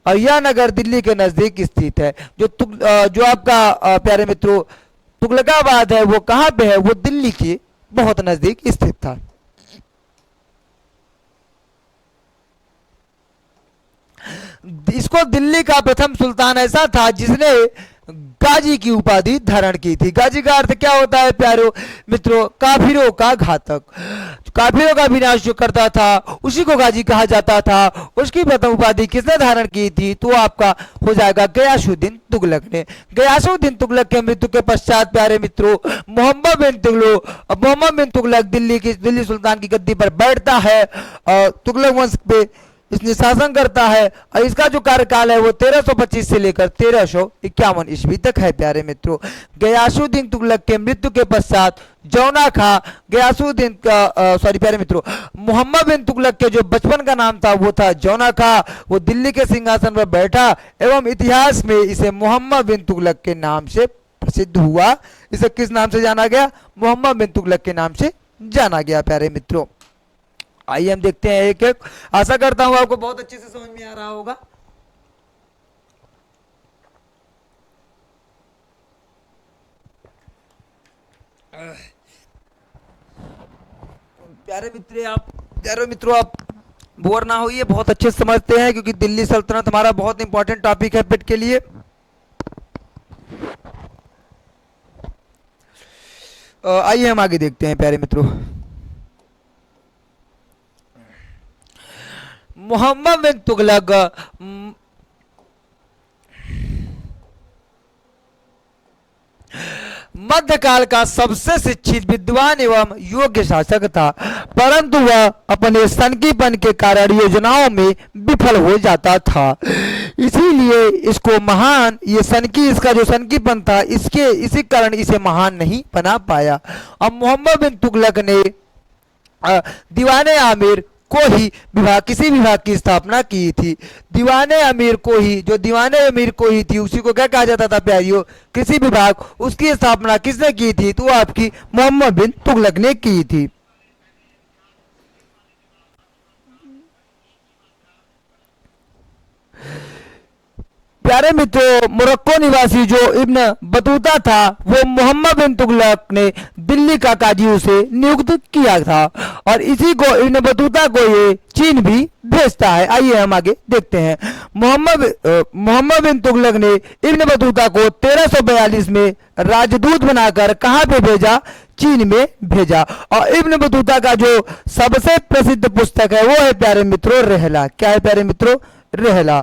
और यह नगर दिल्ली के नजदीक स्थित है। जो आपका प्यारे मित्रों तुगलकाबाद है वो कहाँ पे है? वो दिल्ली के बहुत नजदीक स्थित था। इसको दिल्ली का प्रथम सुल्तान ऐसा था जिसने गाजी की उपाधि धारण की थी। गाजी का अर्थ क्या होता है प्यारो मित्रों? काफिरों का घातक। काफिरों का विनाश जो करता था उसी को गाजी कहा जाता था। उसकी प्रथम उपाधि किसने धारण की थी? तो आपका हो जाएगा गयासुद्दीन तुगलक ने। गयासुद्दीन तुगलक के मृत्यु के पश्चात प्यारे मित्रों मोहम्मद बिन तुगलक दिल्ली सुल्तान की गद्दी पर बैठता है और तुगलक वंश पे इसने शासन करता है। और इसका जो कार्यकाल है वो 1325 से लेकर 1351 ईस्वी तक है प्यारे मित्रों। गयासुद्दीन तुगलक के मृत्यु के पश्चात जौना खां प्यारे मित्रों मोहम्मद बिन तुगलक के जो बचपन का नाम था वो था जौना खां। वो दिल्ली के सिंहासन पर बैठा एवं इतिहास में इसे मोहम्मद बिन तुगलक के नाम से प्रसिद्ध हुआ। इसे किस नाम से जाना गया? मोहम्मद बिन तुगलक के नाम से जाना गया प्यारे मित्रों। आइए हम देखते हैं एक एक। आशा करता हूं आपको बहुत अच्छे से समझ में आ रहा होगा। प्यारे मित्रों आप बोर ना होइए, बहुत अच्छे से समझते हैं क्योंकि दिल्ली सल्तनत हमारा बहुत इंपॉर्टेंट टॉपिक है पिट के लिए। आइए हम आगे देखते हैं प्यारे मित्रों। मोहम्मद बिन तुगलक मध्यकाल का सबसे शिक्षित, विद्वान एवं योग्य शासक था, परंतु वह अपने सनकीपन के कारण योजनाओं में विफल हो जाता था। इसीलिए इसको महान, इसका जो सनकीपन था इसी कारण इसे महान नहीं बना पाया। अब मोहम्मद बिन तुगलक ने दीवाने आमिर को ही किसी विभाग की स्थापना की थी। दीवाने अमीर को ही थी, उसी को क्या कहा जाता था प्यारियों? कृषि विभाग। उसकी स्थापना किसने की थी? तो आपकी मोहम्मद बिन तुगलक ने की थी। प्यारे मित्रों, मोरक्को निवासी जो इब्न बतूता था वो मोहम्मद बिन तुगलक ने दिल्ली का काजी उसे नियुक्त किया था और इसी को इब्न बतूता को ये चीन भी भेजता है। आइए हम आगे देखते हैं। मोहम्मद बिन तुगलक ने इब्न बतूता को 1342 में राजदूत बनाकर कहाँ पे भेजा? चीन में भेजा। और इब्न बतूता का जो सबसे प्रसिद्ध पुस्तक है वो है प्यारे मित्रों रहला। क्या है प्यारे मित्रों? रहला।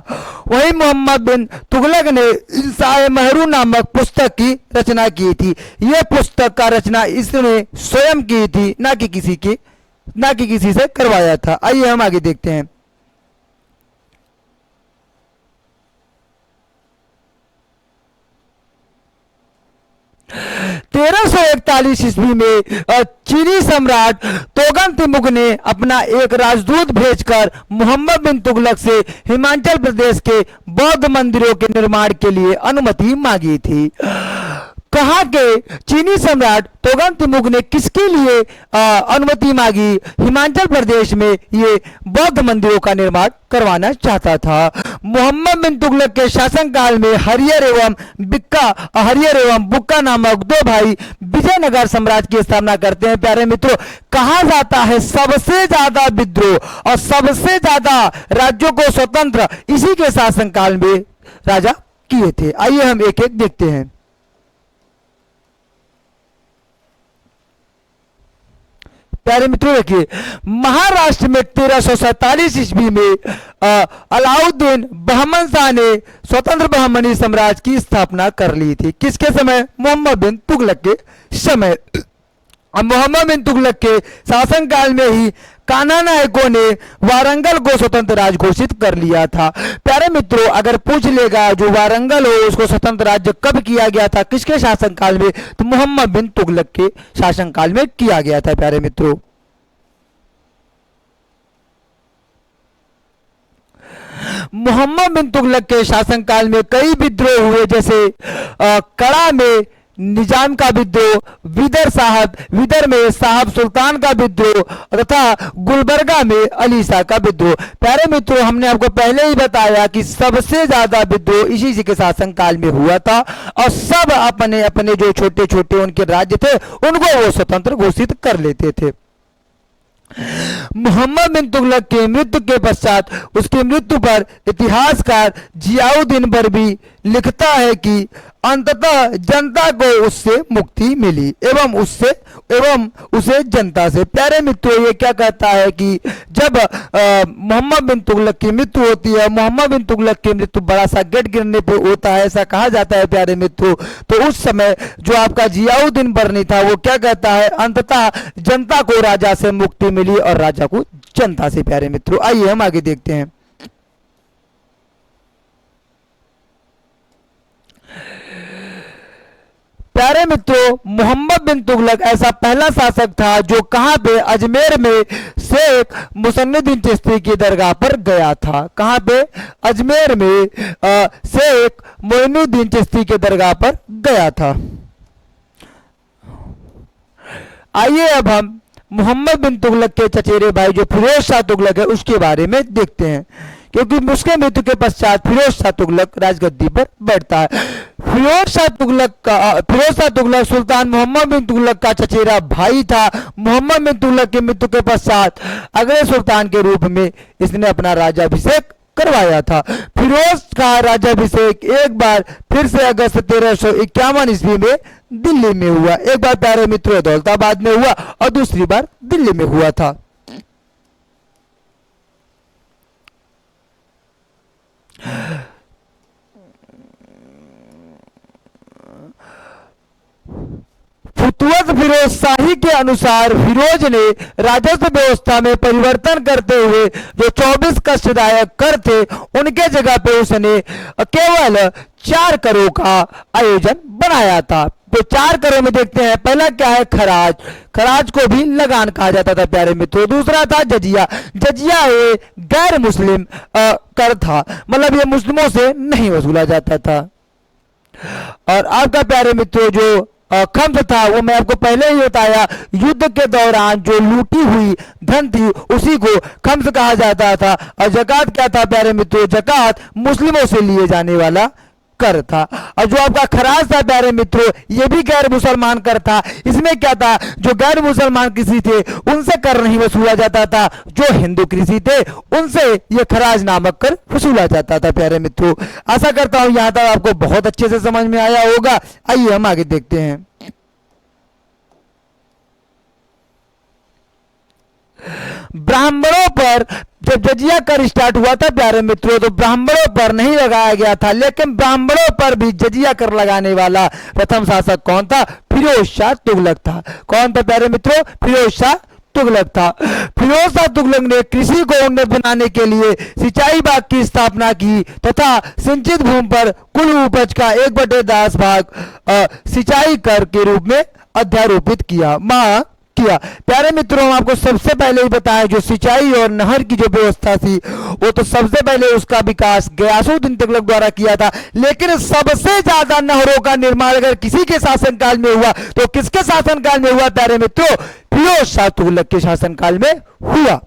वही मोहम्मद बिन तुगलक ने इंसाए महरू नामक पुस्तक की रचना की थी। यह पुस्तक का रचना इसने स्वयं की थी, ना कि किसी से करवाया था। आइए हम आगे देखते हैं। 1341 ईस्वी में चीनी सम्राट तोगन तिमुग ने अपना एक राजदूत भेजकर मोहम्मद बिन तुगलक से हिमाचल प्रदेश के बौद्ध मंदिरों के निर्माण के लिए अनुमति मांगी थी। कहा के चीनी सम्राट तोगन तिमुग ने किसके लिए अनुमति मांगी? हिमाचल प्रदेश में ये बौद्ध मंदिरों का निर्माण करवाना चाहता था। मोहम्मद बिन तुगलक के शासनकाल में हरियर एवं बुक्का नामक दो भाई विजयनगर साम्राज्य की स्थापना करते हैं। प्यारे मित्रों, कहा जाता है सबसे ज्यादा विद्रोह और सबसे ज्यादा राज्यों को स्वतंत्र इसी के शासनकाल में राजा किए थे। आइए हम एक एक देखते हैं। प्यारे मित्रों देखिए, महाराष्ट्र में 1347 ईस्वी में अलाउद्दीन बहमन शाह ने स्वतंत्र बहमनी साम्राज्य की स्थापना कर ली थी। किसके समय? मोहम्मद बिन तुगलक के समय। मोहम्मद बिन तुगलक के शासनकाल में ही कान्हा नायकों ने वारंगल को स्वतंत्र राज्य घोषित कर लिया था। प्यारे मित्रों, अगर पूछ लेगा जो वारंगल हो उसको स्वतंत्र राज्य कब किया गया था, किसके शासनकाल में, तो मोहम्मद बिन तुगलक के शासनकाल में किया गया था। प्यारे मित्रों, मोहम्मद बिन तुगलक के शासनकाल में कई विद्रोह हुए, जैसे कड़ा में निजाम का विद्रोह, विदर में साहब सुल्तान का विद्रोह तथा गुलबर्गा में अली शाह का विद्रोह। प्यारे मित्रों, हमने आपको पहले ही बताया कि सबसे ज्यादा विद्रोह इसी जी के शासनकाल में हुआ था और सब अपने अपने जो छोटे छोटे उनके राज्य थे उनको वो स्वतंत्र घोषित कर लेते थे। मोहम्मद बिन तुगलक के मृत्यु के पश्चात उसकी मृत्यु पर इतिहासकार जियाउद्दीन बर्बी लिखता है कि अंततः जनता को उससे मुक्ति मिली एवं उसे जनता से। प्यारे मित्रों, ये क्या कहता है कि जब मोहम्मद बिन तुगलक की मृत्यु होती है, मोहम्मद बिन तुगलक की मृत्यु बड़ा सा गेट गिरने पे होता है, ऐसा कहा जाता है। प्यारे मित्रों, तो उस समय जो आपका जियाउद्दीन बर्नी था वो क्या कहता है, अंततः जनता को राजा से मुक्ति मिली और राजा को जनता से। प्यारे मित्रों, आइए हम आगे देखते हैं। प्यारे मित्रों, मोहम्मद बिन तुगलक ऐसा पहला शासक था जो कहां पे, अजमेर में शेख मुसन्नुद्दीन चिश्ती की दरगाह पर गया था। कहां पे? अजमेर में शेख मोइनुद्दीन चिश्ती के दरगाह पर गया था। आइए अब हम मोहम्मद बिन तुगलक के चचेरे भाई जो फिरोज शाह तुगलक है उसके बारे में देखते हैं, क्योंकि उसके मृत्यु के पश्चात फिरोज शाह तुगलक राजगद्दी पर बैठता है। फिरोज शाह तुगलक सुल्तान मोहम्मद बिन तुगलक का चचेरा भाई था। मोहम्मद बिन तुगलक की मृत्यु के पश्चात अगले सुल्तान के रूप में इसने अपना राज्याभिषेक करवाया था। फिरोज का राज्याभिषेक एक बार फिर से अगस्त 1351 ईस्वी में दिल्ली में हुआ। एक बार प्यारे मित्रों दौलताबाद में हुआ और दूसरी बार दिल्ली में हुआ था। फुतुवत फिरोज शाही के अनुसार फिरोज ने राजस्व व्यवस्था में परिवर्तन करते हुए जो 24 कष्टदायक कर थे उनके जगह पे उसने केवल 4 करों का आयोजन बनाया था। तो 4 करों में देखते हैं, पहला क्या है, खराज। खराज को भी लगान कहा जाता था प्यारे मित्रों। दूसरा था जजिया। जजिया ये गैर मुस्लिम कर था, मतलब ये मुस्लिमों से नहीं वसूला जाता था। और आपका प्यारे मित्रों जो खम्स था वो मैं आपको पहले ही बताया, युद्ध के दौरान जो लूटी हुई धन थी उसी को खम्स कहा जाता था। और जकात क्या था प्यारे मित्रों, जकात मुस्लिमों से लिए जाने वाला कर था। और जो आपका खराज था प्यारे मित्रों ये भी गैर मुसलमान कर था। इसमें क्या था, जो गैर मुसलमान कृषि थे उनसे कर नहीं वसूला जाता था, जो हिंदू कृषि थे उनसे ये खराज नामक कर वसूला जाता था। प्यारे मित्रों, आशा करता हूं यहां तक आपको बहुत अच्छे से समझ में आया होगा। आइए हम आगे देखते हैं। ब्राह्मणों पर जब जजिया कर स्टार्ट हुआ था प्यारे मित्रों तो ब्राह्मणों पर नहीं लगाया गया था, लेकिन ब्राह्मणों पर भी जजिया कर लगाने वाला प्रथम शासक कौन था, फिरोज शाह तुगलक था। कौन था प्यारे मित्रों, फिरोज शाह तुगलक था। फिरोज शाह तुगलक ने कृषि को उन्नत बनाने के लिए सिंचाई बाग की स्थापना की तथा सिंचित भूमि पर कुल उपज का 1/10 भाग सिंचाई कर के रूप में अध्यारोपित किया। प्यारे मित्रों, हम आपको सबसे पहले ही बताया जो सिंचाई और नहर की जो व्यवस्था थी वो तो सबसे पहले उसका विकास गयासुद्दीन तुगलक द्वारा किया था। लेकिन सबसे ज्यादा नहरों का निर्माण अगर किसी के शासनकाल में हुआ तो किसके शासनकाल में हुआ प्यारे मित्रों, फिरोज शाह तुगलक के शासनकाल में हुआ।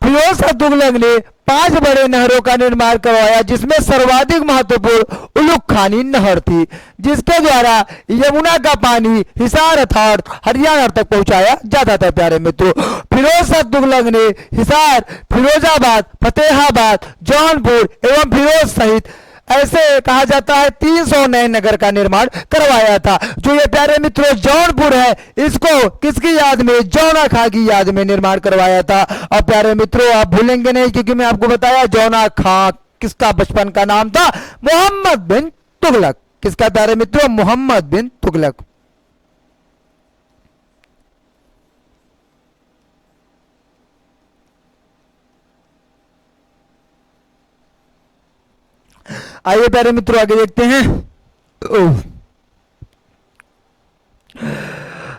फिरोज शाह तुगलक ने 5 बड़े नहरों का निर्माण करवाया, जिसमें सर्वाधिक महत्वपूर्ण उलुग खानी नहर थी, जिसके द्वारा यमुना का पानी हिसार अर्थात हरियाणा तक पहुंचाया जाता था। प्यारे मित्रों, फिरोज शाह तुगलक ने हिसार, फिरोजाबाद, फतेहाबाद, जौनपुर एवं फिरोज सहित ऐसे कहा जाता है 300 नए नगर का निर्माण करवाया था। जो ये प्यारे मित्रों जौनपुर है, इसको किसकी याद में, जौना खां की याद में निर्माण करवाया था। और प्यारे मित्रों आप भूलेंगे नहीं, क्योंकि मैं आपको बताया जौना खां किसका बचपन का नाम था, मोहम्मद बिन तुगलक। किसका प्यारे मित्रों, मोहम्मद बिन तुगलक। आइए प्यारे मित्रों आगे देखते हैं।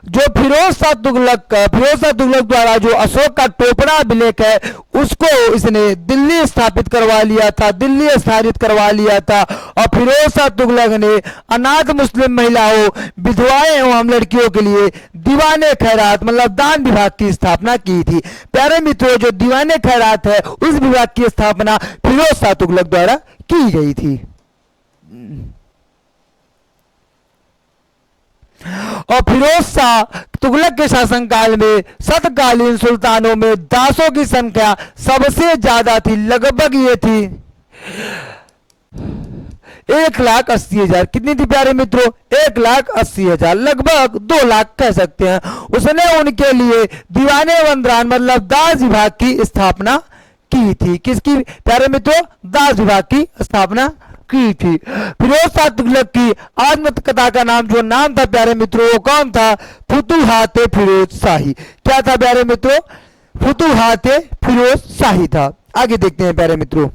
जो फिरोज शाह तुगलक द्वारा जो अशोक का टोपड़ा अभिलेख है, उसको इसने दिल्ली स्थापित करवा लिया था, दिल्ली स्थापित करवा लिया था। और फिरोज शाह तुगलक ने अनाथ मुस्लिम महिलाओं, विधवाएं एवं लड़कियों के लिए दीवाने खैरात मतलब दान विभाग की स्थापना की थी। प्यारे मित्रों जो दीवाने खैरात है, उस विभाग की स्थापना फिरोज शाह तुगलक द्वारा की गई थी। और फिरोज शाह तुगलक के शासनकाल में सतकालीन सुल्तानों में दासों की संख्या सबसे ज्यादा थी। लगभग ये थी 1,80,000। कितनी थी प्यारे मित्रों, 1,80,000, लगभग 2 लाख कह सकते हैं। उसने उनके लिए दीवाने वंदरान मतलब दास विभाग की स्थापना की थी। किसकी प्यारे मित्रों, दास विभाग की स्थापना की थी। फिरोज शाह तुगलक की आत्मकथा का नाम जो नाम था प्यारे मित्रों, वो कौन था, फुतुहाते फिरोज शाही। क्या था प्यारे मित्रों, फुतुहाते फिरोज शाही था। आगे देखते हैं प्यारे मित्रों।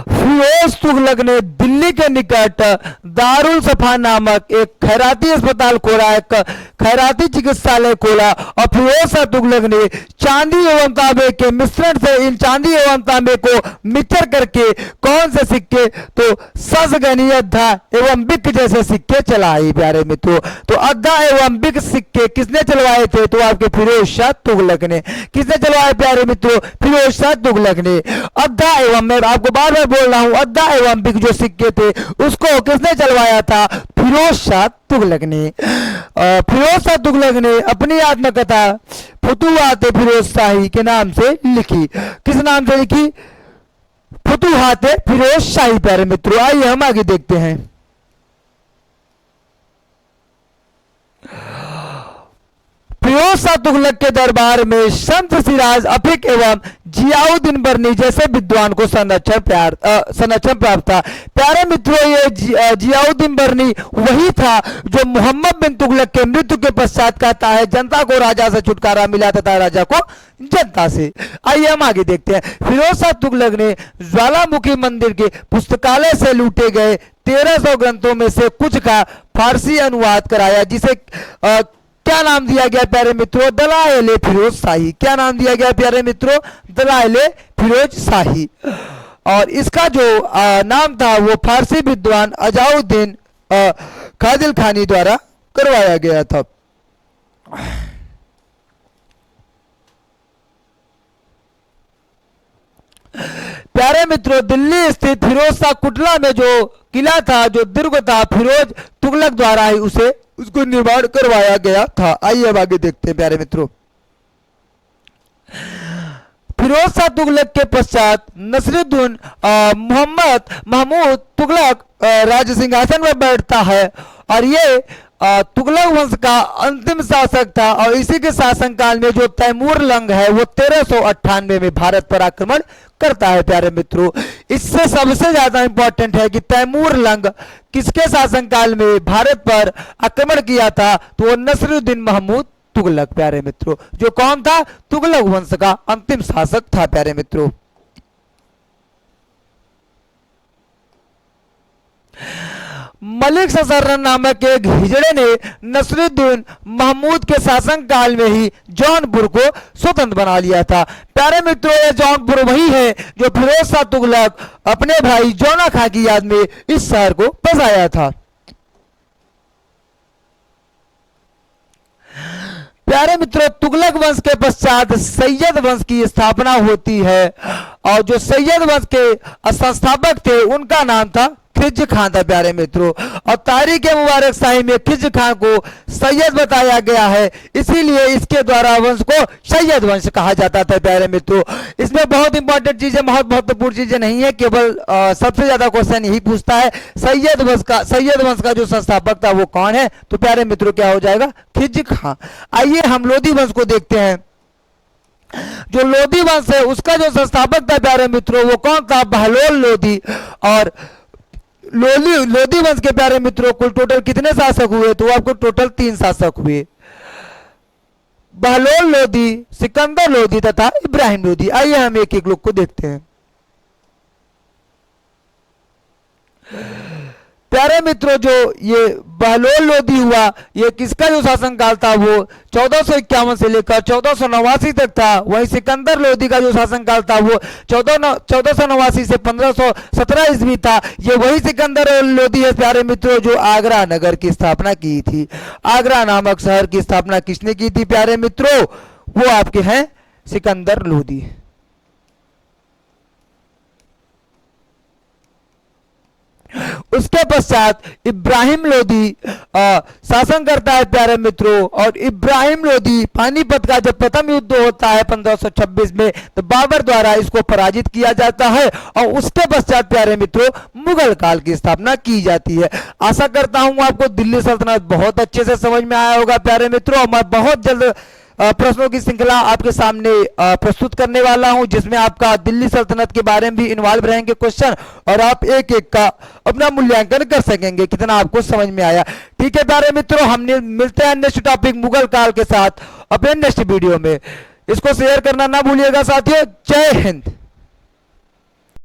फिरोज तुगलक ने दिल्ली के निकट दारुल सफा नामक एक खैराती अस्पताल खोला, एक खैराती चिकित्सालय खोला। और फिरोज शाह तुगलक ने चांदी एवं तांबे के मिश्रण से इन चांदी एवं तांबे को मिक्सर करके कौन से सिक्के, तो सजगनी, अद्धा एवं बिक जैसे सिक्के चलाए प्यारे मित्रों। तो अद्धा एवं बिक सिक्के किसने चलवाए थे, तो आपके फिरोज शाह तुगलक ने। किसने चलवाए प्यारे मित्रों, फिरोज शाह तुगलक ने। अद्धा एवं, मैं आपको बार बार बोल रहा हूं, अद्धा एवं बिक जो सिक्के थे उसको किसने चलवाया था, फिरोज शाह तुगलक ने। फिरोज शाह तुगलक ने अपनी आत्मकथा फुतुहाते फिरोज शाही के नाम से लिखी। किस नाम से लिखी, फुतुहाते फिरोज शाही प्यारे मित्रों। आइए हम आगे देखते हैं। फिरोज शाह तुगलक के दरबार में शम्स सिराज अफीक एवं जियाउद्दीन बरनी जैसे विद्वान को संरक्षण प्राप्त था। प्यारे मित्रों ये जियाउद्दीन बरनी वही था जो मोहम्मद बिन तुगलक के मृत्यु के पश्चात कहता है जनता को राजा से छुटकारा मिला तथा राजा को जनता से। आइए हम आगे देखते हैं। फिरोज शाह तुगलक ने ज्वालामुखी मंदिर के पुस्तकालय से लूटे गए 1300 ग्रंथों में से कुछ का फारसी अनुवाद कराया, जिसे क्या नाम दिया गया प्यारे मित्रों, दलाइल फिरोज शाही। क्या नाम दिया गया प्यारे मित्रों, दलाइल फिरोज शाही। और इसका जो नाम था वो फारसी विद्वान अजाउद्दीन कादिल खानी द्वारा करवाया गया था। प्यारे मित्रों दिल्ली स्थित फिरोज शाह कुटला में जो किला था, जो दुर्ग था, फिरोज तुगलक द्वारा ही उसको निर्माण करवाया गया था। आइए अब आगे देखते हैं प्यारे मित्रों। फिरोज शाह तुगलक के पश्चात नसरुद्दीन मोहम्मद महमूद तुगलक राज सिंहासन पर बैठता है। और ये तुगलक वंश का अंतिम शासक था। और इसी के शासनकाल में जो तैमूर लंग है वो 1398 में भारत पर आक्रमण करता है प्यारे मित्रों। इससे सबसे ज्यादा इंपॉर्टेंट है कि तैमूर लंग किसके शासनकाल में भारत पर आक्रमण किया था, तो वो नसरुद्दीन महमूद तुगलक प्यारे मित्रों, जो कौन था, तुगलक वंश का अंतिम शासक था प्यारे मित्रों। मलिक ससरन नामक एक हिजड़े ने नसरुद्दीन महमूद के शासनकाल में ही जौनपुर को स्वतंत्र बना लिया था। प्यारे मित्रों ये जौनपुर वही है जो फिरोज शाह तुगलक अपने भाई जौना खां की याद में इस शहर को बसाया था। प्यारे मित्रों तुगलक वंश के पश्चात सैयद वंश की स्थापना होती है। और जो सैयद वंश के संस्थापक थे उनका नाम था खिज खां था प्यारे मित्रों। और तारीख मुबारक शाही में खिज खां को सैयद बताया गया है, इसीलिए इसके द्वारा वंश को सैयद वंश कहा जाता था प्यारे मित्रों। इसमें बहुत इंपॉर्टेंट चीजें, बहुत महत्वपूर्ण चीजें नहीं है, केवल सबसे ज्यादा क्वेश्चन यही पूछता है सैयद वंश का जो संस्थापक था वो कौन है, तो प्यारे मित्रों क्या हो जाएगा, खिज खां। आइए हम लोधी वंश को देखते हैं। जो लोधी वंश है उसका जो संस्थापक था प्यारे मित्रों वो कौन था, बहलोल लोधी। और लोधी वंश के प्यारे मित्रों कुल टोटल कितने शासक हुए, तो आपको टोटल 3 शासक हुए, बहलोल लोधी, सिकंदर लोधी तथा इब्राहिम लोधी। आइए हम एक एक लोग को देखते हैं। प्यारे मित्रों जो ये बहलोल लोधी हुआ, ये किसका जो शासनकाल था वो 1451 से लेकर 1489 तक था। वहीं सिकंदर लोधी का जो शासनकाल था वो 1489 से 1517 ईस्वी था। ये वही सिकंदर लोधी है प्यारे मित्रों जो आगरा नगर की स्थापना की थी। आगरा नामक शहर की स्थापना किसने की थी प्यारे मित्रों, वो आपके हैं सिकंदर लोधी। उसके पश्चात इब्राहिम लोधी शासन करता है प्यारे मित्रों। और इब्राहिम लोधी पानीपत का जब प्रथम युद्ध होता है 1526 में, तो बाबर द्वारा इसको पराजित किया जाता है और उसके पश्चात प्यारे मित्रों मुगल काल की स्थापना की जाती है। आशा करता हूं आपको दिल्ली सल्तनत बहुत अच्छे से समझ में आया होगा प्यारे मित्रों। मैं बहुत जल्द प्रश्नों की श्रृंखला आपके सामने प्रस्तुत करने वाला हूं, जिसमें आपका दिल्ली सल्तनत के बारे में भी इन्वॉल्व रहेंगे क्वेश्चन, और आप एक एक का अपना मूल्यांकन कर सकेंगे कितना आपको समझ में आया। ठीक है प्यारे मित्रों, हमने मिलते हैं नेक्स्ट टॉपिक मुगल काल के साथ अपने नेक्स्ट वीडियो में। इसको शेयर करना ना भूलिएगा साथियों। जय हिंद।